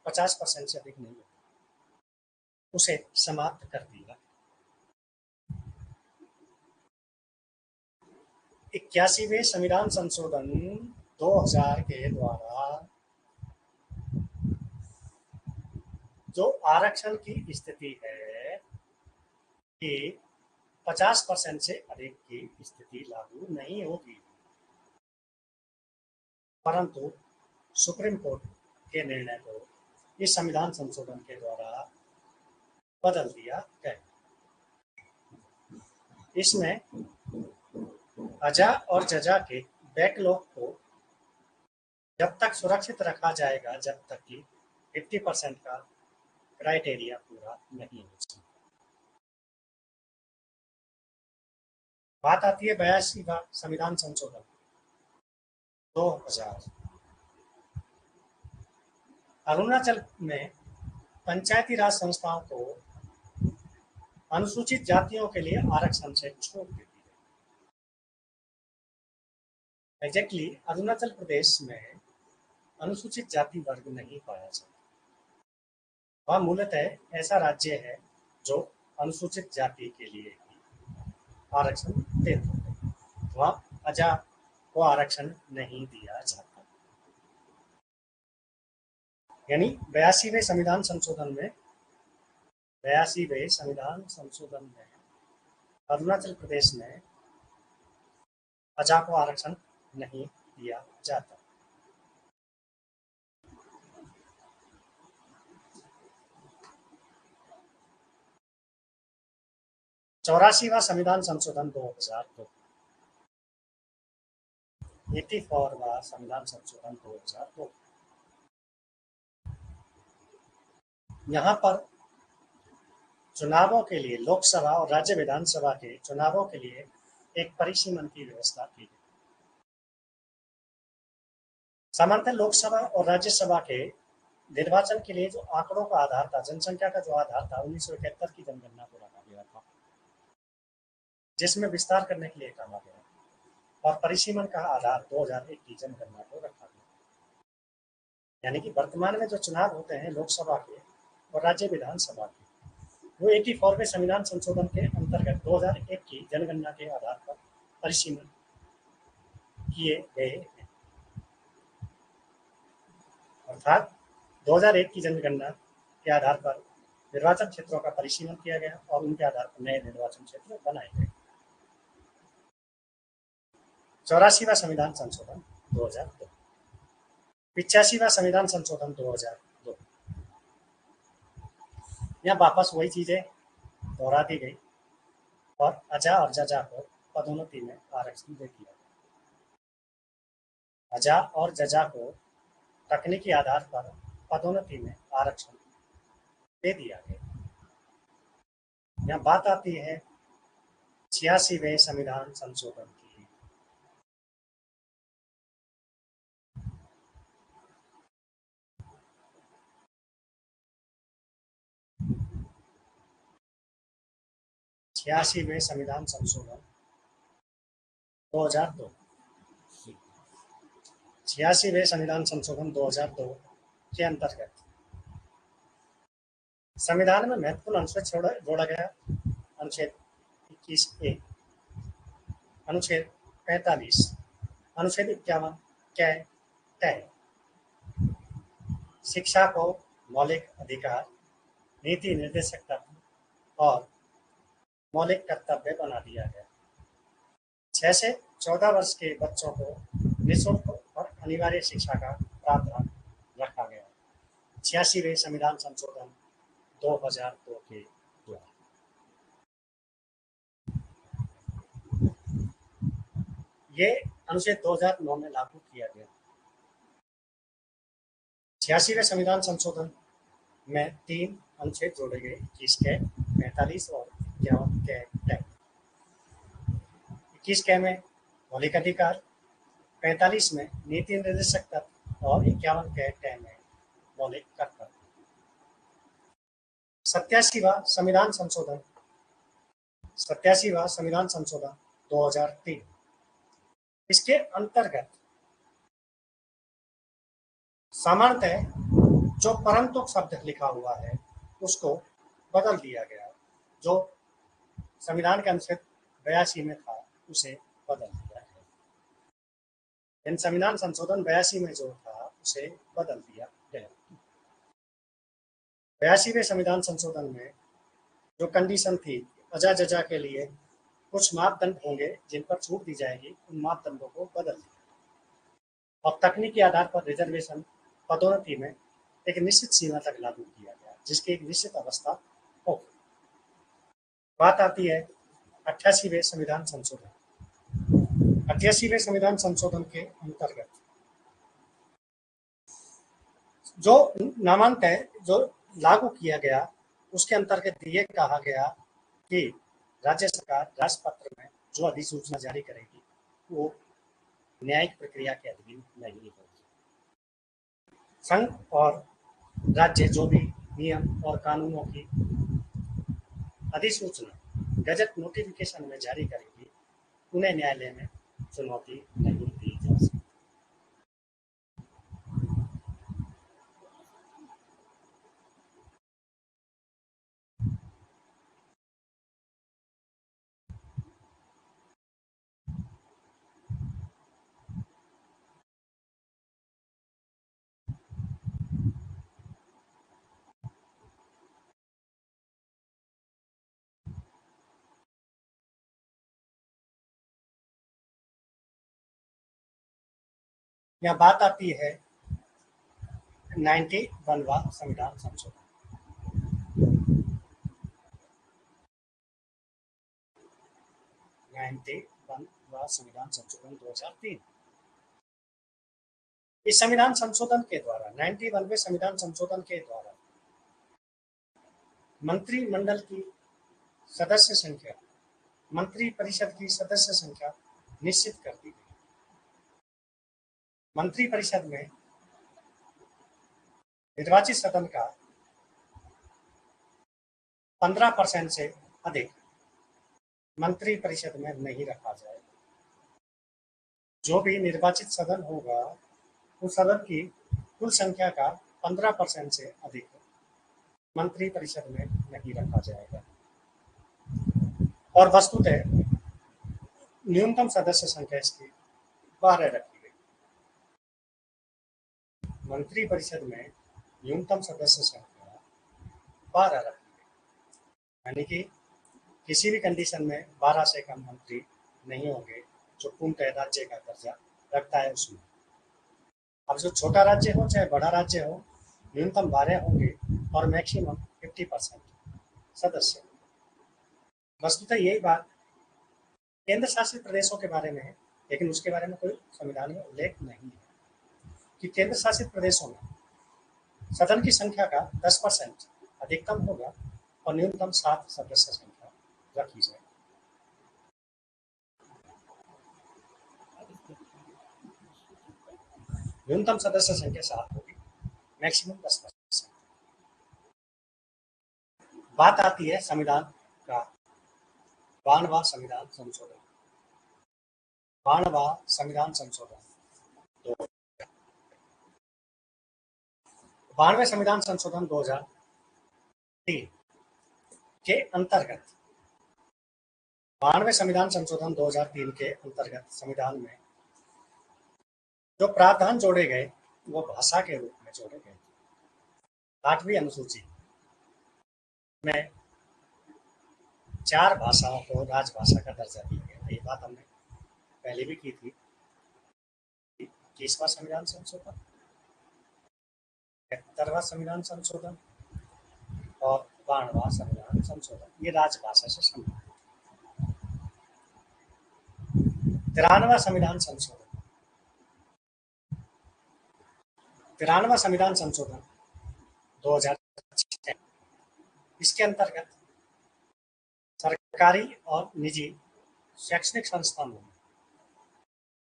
50% से अधिक नहीं होती, उसे समाप्त कर दिया। 81वें संविधान संशोधन 2000 के द्वारा जो आरक्षण की स्थिति है कि 50% से अधिक की स्थिति लागू नहीं होगी, परंतु सुप्रीम कोर्ट के निर्णय को इस संविधान संशोधन के द्वारा बदल दिया गया। इसमें अजा और जजा के बैकलॉग को जब तक सुरक्षित रखा जाएगा जब तक कि 50% का क्राइटेरिया पूरा नहीं हो सकता। बात आती है 82वां संविधान संशोधन 2000। अरुणाचल में पंचायती राज संस्थाओं को अनुसूचित जातियों के लिए आरक्षण से छूट दी गई। एग्जैक्टली अरुणाचल प्रदेश में अनुसूचित जाति वर्ग नहीं पाया जाता। वह मूलतः ऐसा राज्य है जो अनुसूचित जाति के लिए ही आरक्षण देता है। वहाँ अजा को आरक्षण नहीं दिया जाता। यानी 82वें संविधान संशोधन में अरुणाचल प्रदेश में अजा को आरक्षण नहीं दिया जाता। चौरासीवां संविधान संशोधन 2002। 84वां संविधान संशोधन 2002। यहाँ पर चुनावों के लिए लोकसभा और राज्य विधानसभा के चुनावों के लिए एक परिसीमन की व्यवस्था की गई। सामान्यतः लोकसभा और राज्यसभा के निर्वाचन के लिए जो आंकड़ों का आधार था, जनसंख्या का जो आधार था, 1971 की जनगणना को रखा गया था, जिसमें विस्तार करने के लिए कहा गया, और परिसीमन का आधार 2001 की जनगणना को रखा गया। यानी कि वर्तमान में जो चुनाव होते हैं लोकसभा के और राज्य विधानसभा के, वो 84वें संविधान संशोधन के अंतर्गत 2001 की जनगणना के आधार पर परिसीमन किए गए हैं। अर्थात 2001 की जनगणना के आधार पर निर्वाचन क्षेत्रों का परिसीमन किया गया और उनके आधार पर नए निर्वाचन क्षेत्र बनाए गए। 84वां संविधान संशोधन 2002। 85वां संविधान संशोधन 2002। यहाँ वापस वही चीजें दोहरा दी गई और अजा और जजा को पदोन्नति में आरक्षण दे दिया। अजा और जजा को तकनीकी आधार पर पदोन्नति में आरक्षण दे दिया गया। यहाँ बात आती है 86वें संविधान संशोधन की। छियासीवें संविधान संशोधन 2002। 86वें संविधान संशोधन 2002 के अंतर्गत संविधान में महत्वपूर्ण अनुच्छेद जोड़ा गया। अनुच्छेद 21A, अनुच्छेद 45, अनुच्छेद 51 के तहत शिक्षा को मौलिक अधिकार, नीति निर्देशक तत्व और मौलिक कर्तव्य बना दिया गया। 6 से 14 वर्ष के बच्चों को निःशुल्क और अनिवार्य शिक्षा का प्रावधान रखा गया। 86वें संविधान संशोधन 2002 के द्वारा। ये अनुच्छेद 2009 में लागू किया गया। 86वें संविधान संशोधन में 3 अनुच्छेद जोड़े गए, 21 के, 45 और 51 के तहत। 21 के में मौलिक अधिकार, 45 में नीति निर्देशक तत्व और 51 के तहत में मौलिक कर्तव्य। 87वां संविधान संशोधन 2003। इसके अंतर्गत सामान्यतः जो परंतु शब्द लिखा हुआ है उसको बदल दिया गया। जो संविधान के अनुच्छेद 82 में था उसे बदल दिया गया। इन संविधान संशोधन 82 में जो था उसे बदल दिया गया। 82वें संविधान संशोधन में जो कंडीशन थी, अजा जजा के लिए कुछ मापदंड होंगे जिन पर छूट दी जाएगी, उन मापदंडों को बदल दिया और तकनीकी आधार पर रिजर्वेशन पदोन्नति में एक निश्चित सीमा तक लागू किया गया, जिसकी एक निश्चित अवस्था होगी। बात आती है 88वें संविधान संशोधन। 88वें संविधान संशोधन के अंतर्गत जो नामांकन जो लागू किया गया उसके अंतर्गत ये कहा गया कि राज्य सरकार राजपत्र में जो अधिसूचना जारी करेगी वो न्यायिक प्रक्रिया के अधीन नहीं होगी। संघ और राज्य जो भी नियम और कानूनों की अधिसूचना गजट नोटिफिकेशन में जारी करेगी, उन्हें न्यायालय में चुनौती नहीं दी जा सकती। यहाँ बात आती है 91वां संविधान संशोधन। 91वां संविधान संशोधन 2003। इस संविधान संशोधन के द्वारा 91वें संविधान संशोधन के द्वारा मंत्रिमंडल की सदस्य संख्या, मंत्री परिषद की सदस्य संख्या निश्चित कर दी गई। मंत्री परिषद में निर्वाचित सदन का 15% से अधिक मंत्री परिषद में नहीं रखा जाएगा। जो भी निर्वाचित सदन होगा उस सदन की कुल संख्या का 15% से अधिक मंत्री परिषद में नहीं रखा जाएगा। और वस्तुतः न्यूनतम सदस्य संख्या इसकी 12 रखी गई। मंत्री परिषद में न्यूनतम सदस्य संख्या 12 रखी गई, यानी कि किसी भी कंडीशन में 12 से कम मंत्री नहीं होंगे जो पूर्णतः राज्य का दर्जा रखता है उसमें। अब जो छोटा राज्य हो चाहे बड़ा राज्य हो, न्यूनतम 12 होंगे और मैक्सिमम 50% सदस्य। वस्तुतः यही बात केंद्र शासित प्रदेशों के बारे में है, लेकिन उसके बारे में कोई संविधान में उल्लेख नहीं है कि केंद्र शासित प्रदेशों में सदन की संख्या का 10% अधिकतम होगा और न्यूनतम 7 सदस्य संख्या रखी जाए। न्यूनतम सदस्य संख्या 7 होगी, मैक्सिमम 10%। बात आती है संविधान का 92वां संविधान संशोधन। 92वां संविधान संशोधन 92वें संविधान संशोधन 2003 के अंतर्गत 92वें संविधान संशोधन 2003 के अंतर्गत संविधान में जो प्रावधान जोड़े गए वो भाषा के रूप में जोड़े गए। 8वीं अनुसूची में 4 भाषाओं को राजभाषा का दर्जा दिया गया। ये बात हमने पहले भी की थी। 21वां संविधान संशोधन, 71वां संविधान संशोधन और 92वां संविधान संशोधन, ये राजभाषा से संबंधित। 93वां संविधान संशोधन, 93वां संविधान संशोधन 2006, इसके अंतर्गत सरकारी और निजी शैक्षणिक संस्थानों में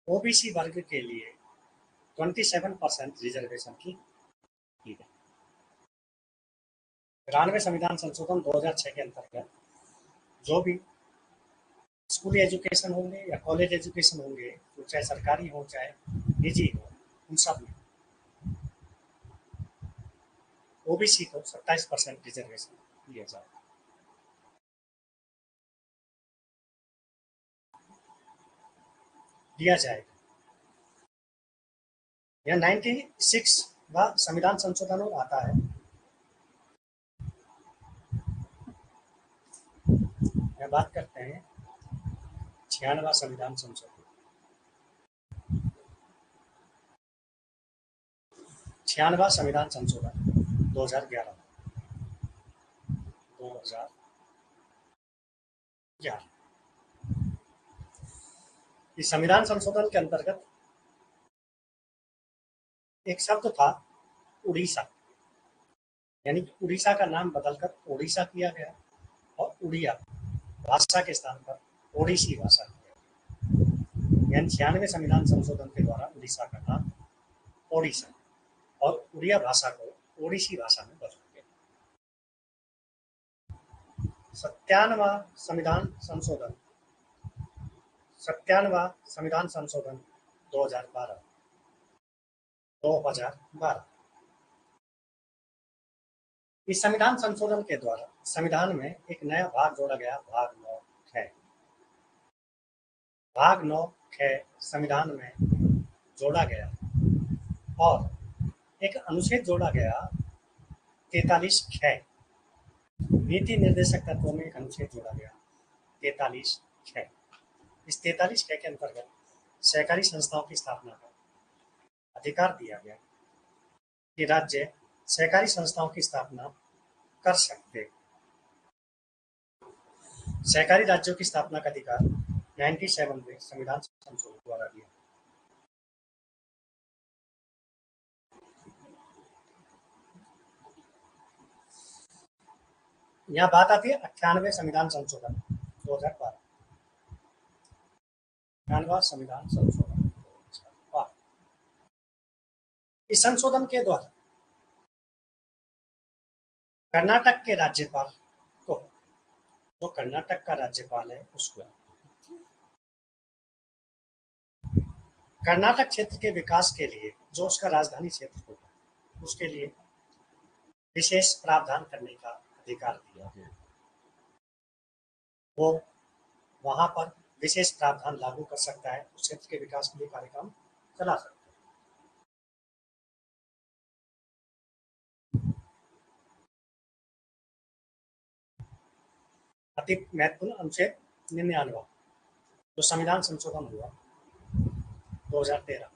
ओबीसी वर्ग के लिए 27% रिजर्वेशन की गई। 93वें संविधान संशोधन 2006 के अंतर्गत जो भी स्कूली एजुकेशन होंगे या कॉलेज एजुकेशन होंगे, तो चाहे सरकारी हो चाहे निजी हो, उन सब में ओबीसी को 27% रिजर्वेशन दिया जाए। यह 96वां संविधान संशोधन आता है। यह बात करते हैं 96वां संविधान संशोधन। 96वां संविधान संशोधन 2011। इस संविधान संशोधन के अंतर्गत एक शब्द था उड़ीसा, यानी कि उड़ीसा का नाम बदलकर ओडिशा किया गया और उड़िया भाषा के स्थान पर ओडिसी भाषा किया गया। यानी 96वें संविधान संशोधन के द्वारा उड़ीसा का नाम ओडिशा और उड़िया भाषा को ओडिसी भाषा में बदल गया। 97वां संविधान संशोधन 2012। इस संविधान संशोधन के द्वारा संविधान में एक नया भाग जोड़ा गया, भाग 9 है। भाग 9 संविधान में जोड़ा गया और एक अनुच्छेद जोड़ा गया 43 नीति निर्देशक तत्वों में एक अनुच्छेद जोड़ा गया 43 इस 43 के अंतर्गत सहकारी संस्थाओं की स्थापना का अधिकार दिया गया कि राज्य सहकारी संस्थाओं की स्थापना कर सकते। सहकारी राज्यों की स्थापना का अधिकार 97वें संविधान संशोधन द्वारा दिया। यहाँ बात आती है 98वें संविधान संशोधन 2012। 98वां संविधान संशोधन 2012। इस संशोधन के द्वारा कर्नाटक के राज्यपाल को, जो कर्नाटक का राज्यपाल है, उसको कर्नाटक क्षेत्र के विकास के लिए जो उसका राजधानी क्षेत्र होगा, उसके लिए विशेष प्रावधान करने का अधिकार दिया गया। वो वहां पर विशेष प्रावधान लागू कर सकता है, उस क्षेत्र के विकास के लिए कार्यक्रम चला सकता है। अति महत्वपूर्ण अनुच्छेद 99 जो संविधान संशोधन हुआ 2013।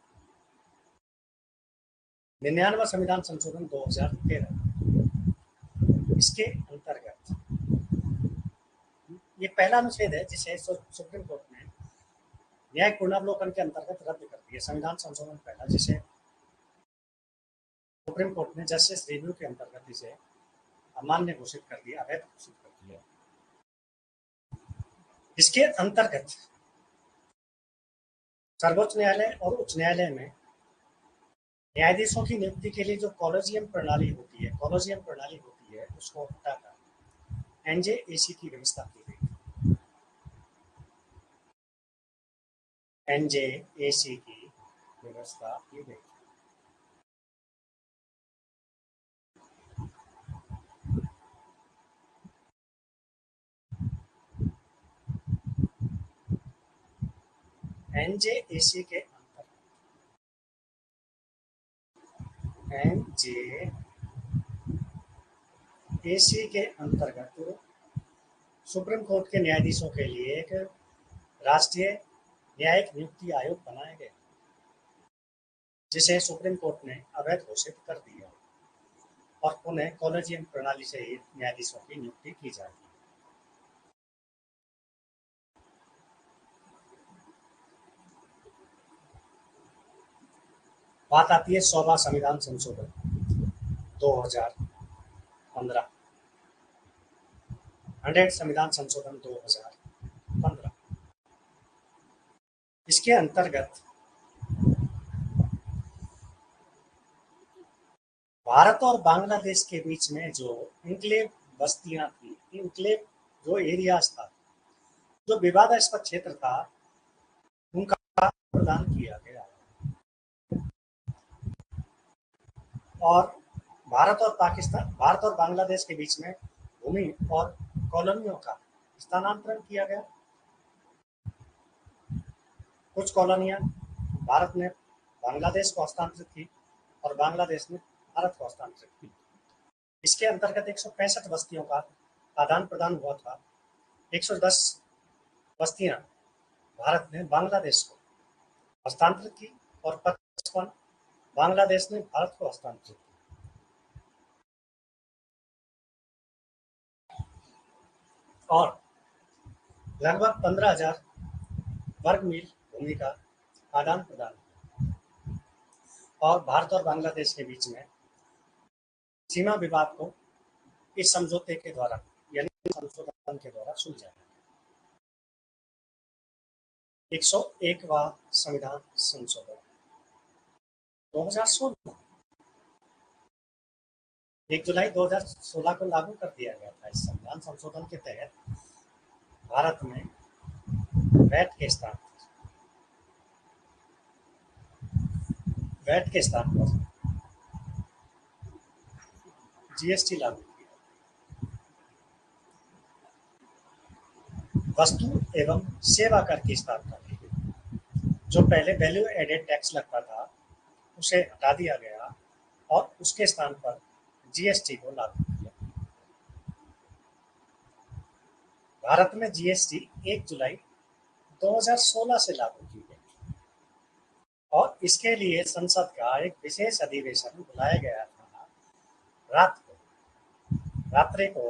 99वां संविधान संशोधन 2013, इसके अंतर्गत ये पहला अनुच्छेद है जिसे सुप्रीम कोर्ट ने न्यायिक पुनर्वलोकन के अंतर्गत रद्द कर दिया। संविधान संशोधन पहला जिसे सुप्रीम कोर्ट ने जस्टिस रिव्यू के अंतर्गत इसे अमान्य घोषित कर दिया, अवैध घोषित कर दिया। इसके अंतर्गत सर्वोच्च न्यायालय और उच्च न्यायालय में न्यायाधीशों की नियुक्ति के लिए जो कॉलेजियम प्रणाली होती है उसको हटाकर एनजेएसी की व्यवस्था की गई। एनजेएसी की व्यवस्था की गई। एनजेएसी के अंतर्गत सुप्रीम कोर्ट के न्यायाधीशों के लिए एक राष्ट्रीय न्यायिक नियुक्ति आयोग बनाया गया, जिसे सुप्रीम कोर्ट ने अवैध घोषित कर दिया और उन्हें कॉलेजियम प्रणाली से ही न्यायाधीशों की नियुक्ति की जाएगी। बात आती है 100वां संविधान संशोधन 2015, 100 संविधान संशोधन 2015। इसके अंतर्गत भारत और बांग्लादेश के बीच में जो इनक्लेव बस्तियां थी, इनक्लेव जो एरियाज था, जो विवादास्पद क्षेत्र था, उनका प्रदान किया गया और भारत और बांग्लादेश के बीच में भूमि और कॉलोनियों का स्थानांतरण किया गया। कुछ कॉलोनियां भारत ने बांग्लादेश को हस्तांतरित की और बांग्लादेश ने भारत को हस्तांतरित की। इसके अंतर्गत 165 बस्तियों का आदान प्रदान हुआ था। 110 बस्तियां भारत ने बांग्लादेश को हस्तांतरित की और 55 बांग्लादेश ने भारत को हस्तांतरित की। और लगभग 15,000 वर्ग मील भूमि का आदान प्रदान और भारत और बांग्लादेश के बीच में सीमा विवाद को इस समझौते के द्वारा यानी संशोधन के द्वारा सुलझाया। 101वां संविधान संशोधन 2016, 1 जुलाई 2016 को लागू कर दिया गया था। इस संविधान संशोधन के तहत भारत में वैट के स्थान पर जीएसटी लागू किया। वस्तु एवं सेवा कर की स्थापना की गई। जो पहले वैल्यू एडेड टैक्स लगता था उसे हटा दिया गया और उसके स्थान पर जीएसटी को लागू किया। भारत में जीएसटी 1 जुलाई 2016 से लागू की गई और इसके लिए संसद का एक विशेष अधिवेशन बुलाया गया था। रात्रि को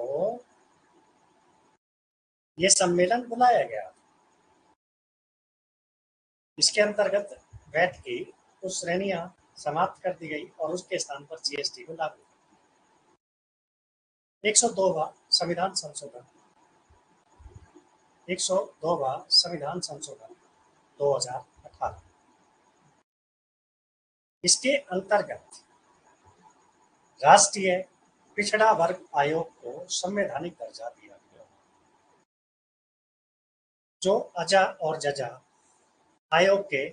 ये सम्मेलन बुलाया गया। इसके अंतर्गत वैट की कुछ श्रेणियां समाप्त कर दी गई और उसके स्थान पर जीएसटी को लागू। 102वां संविधान संशोधन 2018। इसके अंतर्गत राष्ट्रीय पिछड़ा वर्ग आयोग को संवैधानिक दर्जा दिया गया, जो अजा और जजा आयोग के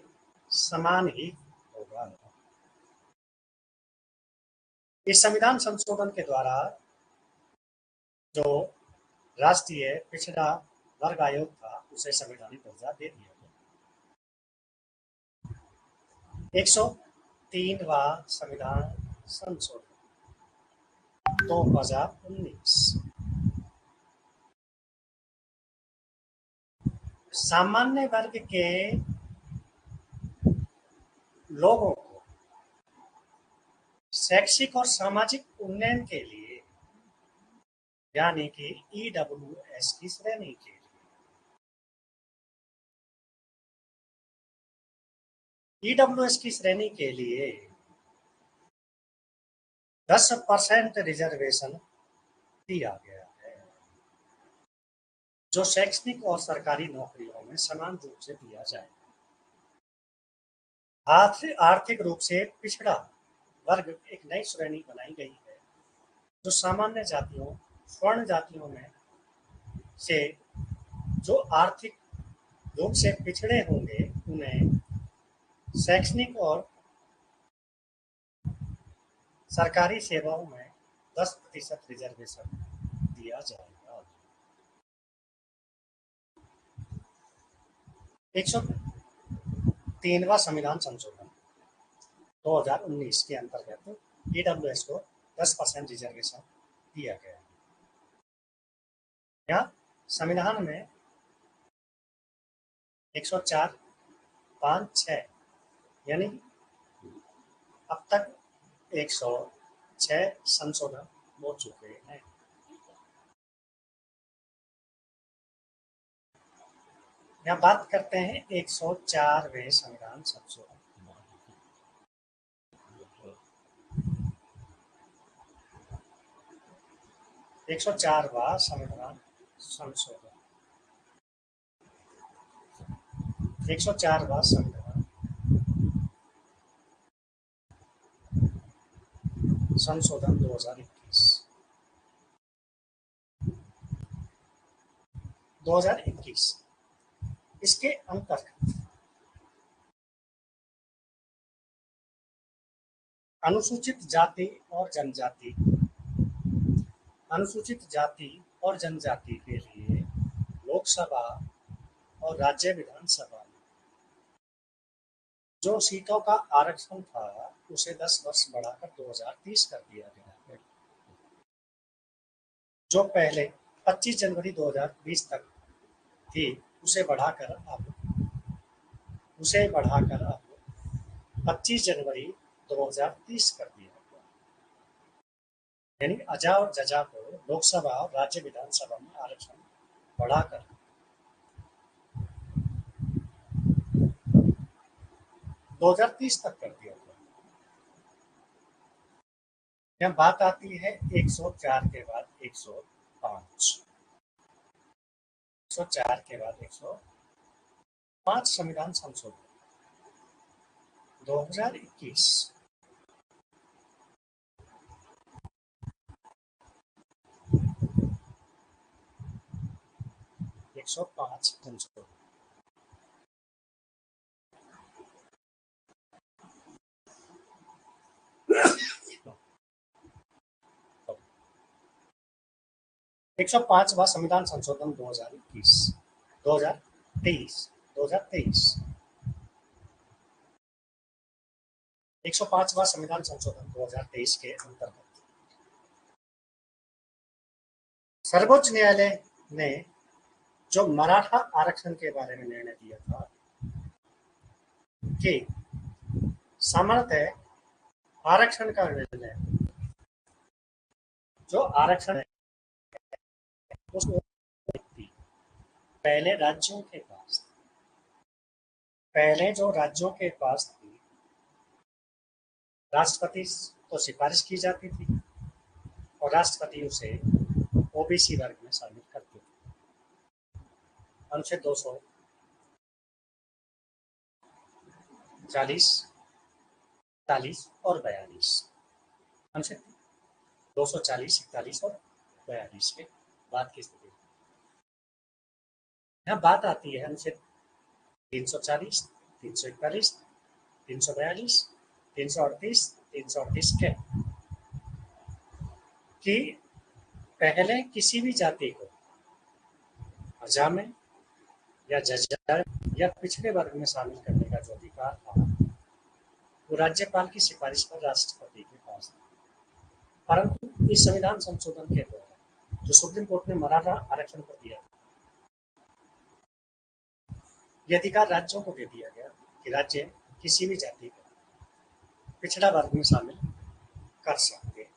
समान ही होगा। इस संविधान संशोधन के द्वारा जो राष्ट्रीय पिछड़ा वर्ग आयोग था उसे संवैधानिक दर्जा दे दिया गया। 103वां संविधान संशोधन 2019 सामान्य वर्ग के लोगों को शैक्षिक और सामाजिक उन्नयन के लिए यानी कि ईडब्ल्यूएस की श्रेणी के लिए ईडब्ल्यूएस की श्रेणी के लिए 10% रिजर्वेशन दिया गया है, जो शैक्षणिक और सरकारी नौकरियों में समान रूप से दिया जाए। आर्थिक रूप से पिछड़ा वर्ग एक नई श्रेणी बनाई गई है, जो सामान्य जातियों, स्वर्ण जातियों में से जो आर्थिक रूप से पिछड़े होंगे उन्हें शैक्षणिक और सरकारी सेवाओं में 10% रिजर्वेशन दिया जाएगा। 103वां संविधान संशोधन 2019 के अंतर्गत ईडब्ल्यूएस को 10% रिजर्वेशन दिया गया। यहाँ संविधान में 104, 5, 6 यानी अब तक 106 संशोधन हो चुके हैं। यहाँ बात करते हैं 104वें संविधान संशोधन। 104वां संविधान संशोधन 104वां संविधान संशोधन 2021 इसके अंतर्गत अनुसूचित जाति और जनजाति के लिए लोकसभा और राज्य विधानसभा में जो सीटों का आरक्षण था उसे 10 वर्ष बढ़ाकर 2030 कर दिया गया है, जो पहले 25 जनवरी 2020 तक थी उसे बढ़ाकर अब 25 जनवरी 2030 कर दिया गया। यानी अजा और जजा को लोकसभा और राज्य विधानसभा में आरक्षण बढ़ाकर 2030 तक कर दिया गया। यहाँ बात आती है 104 के बाद 105, 104 के बाद 105 संविधान संशोधन 2021 105 संशोधन 105वां संविधान संशोधन 2023 105वां संविधान संशोधन 2023 के अंतर्गत सर्वोच्च न्यायालय ने जो मराठा आरक्षण के बारे में निर्णय दिया था कि सामर्थ्य आरक्षण का निर्णय जो आरक्षण है उसको पहले जो राज्यों के पास थी राष्ट्रपति को सिफारिश की जाती थी और राष्ट्रपति उसे ओबीसी वर्ग में शामिल करते थे। अनुच्छेद 240, 41 और 42 अनुच्छेद 240, 41 और 42 के बाद की स्थिति। यहाँ बात आती है अनुच्छेद 340, 341, 342, 338, 338 के कि पहले किसी भी जाति को अजा में या जजा या पिछड़े वर्ग में शामिल करने का जो अधिकार था वो राज्यपाल की सिफारिश पर राष्ट्रपति के पास था। परंतु इस संविधान संशोधन के द्वारा जो सुप्रीम कोर्ट ने मराठा आरक्षण को दिया ये अधिकार राज्यों को दे दिया गया कि राज्य किसी भी जाति को पिछड़ा वर्ग में शामिल कर सकते।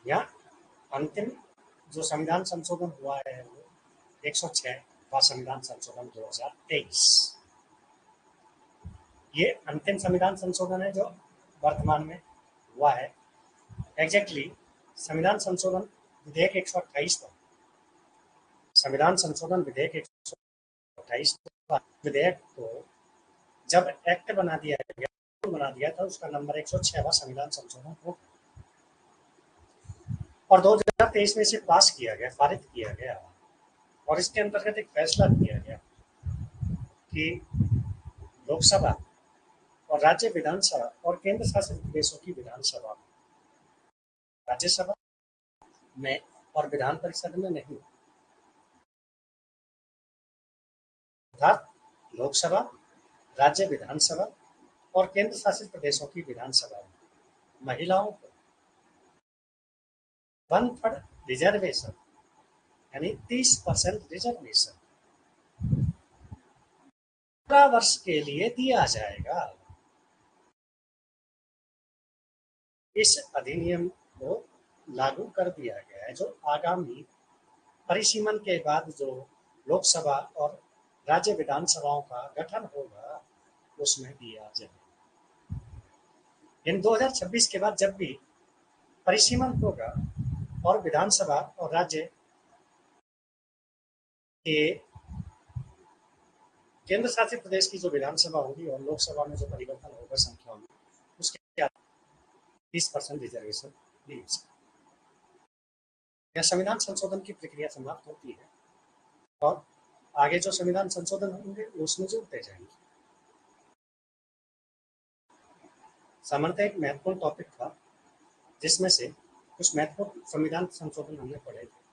यहाँ अंतिम जो संविधान संशोधन हुआ है वो 106वां संविधान संशोधन 2023 ये अंतिम संविधान संशोधन है जो वर्तमान में हुआ है एग्जैक्टली संविधान संशोधन विधेयक 128 पर संविधान संशोधन विधेयक 128 विधेयक को जब एक्ट बना दिया था, उसका नंबर 106वां संविधान संशोधन हो और 2023 में इसे पास किया गया, पारित किया गया और इसके अंतर्गत एक फैसला किया गया कि लोकसभा और राज्य विधानसभा और केंद्र शासित प्रदेशों की विधानसभा, राज्यसभा में और विधान परिषद में नहीं, अर्थात लोकसभा, राज्य विधानसभा और केंद्र शासित प्रदेशों की विधानसभा में महिलाओं को 1/3 रिजर्वेशन यानी 30% रिजर्वेशन 15 वर्ष के लिए दिया जाएगा। इस अधिनियम को लागू कर दिया गया है, जो आगामी परिसीमन के बाद जो लोकसभा और राज्य विधानसभाओं का गठन होगा उसमें दिया जाएगा। इन 2026 के बाद जब भी परिसीमन होगा और विधानसभा और राज्य के केंद्र शासित प्रदेश की जो विधानसभा होगी और लोकसभा में जो परिवर्तन होगा संख्याओं में, उसके 30% रिजर्वेशन दी जा सकती है। यह संविधान संशोधन की प्रक्रिया समाप्त होती है और आगे जो संविधान संशोधन होंगे उसमें जुड़ते जाएंगे। सामान्यतः एक महत्वपूर्ण टॉपिक था जिसमें से कुछ महत्वपूर्ण संविधान संशोधन हमने पढ़े थे।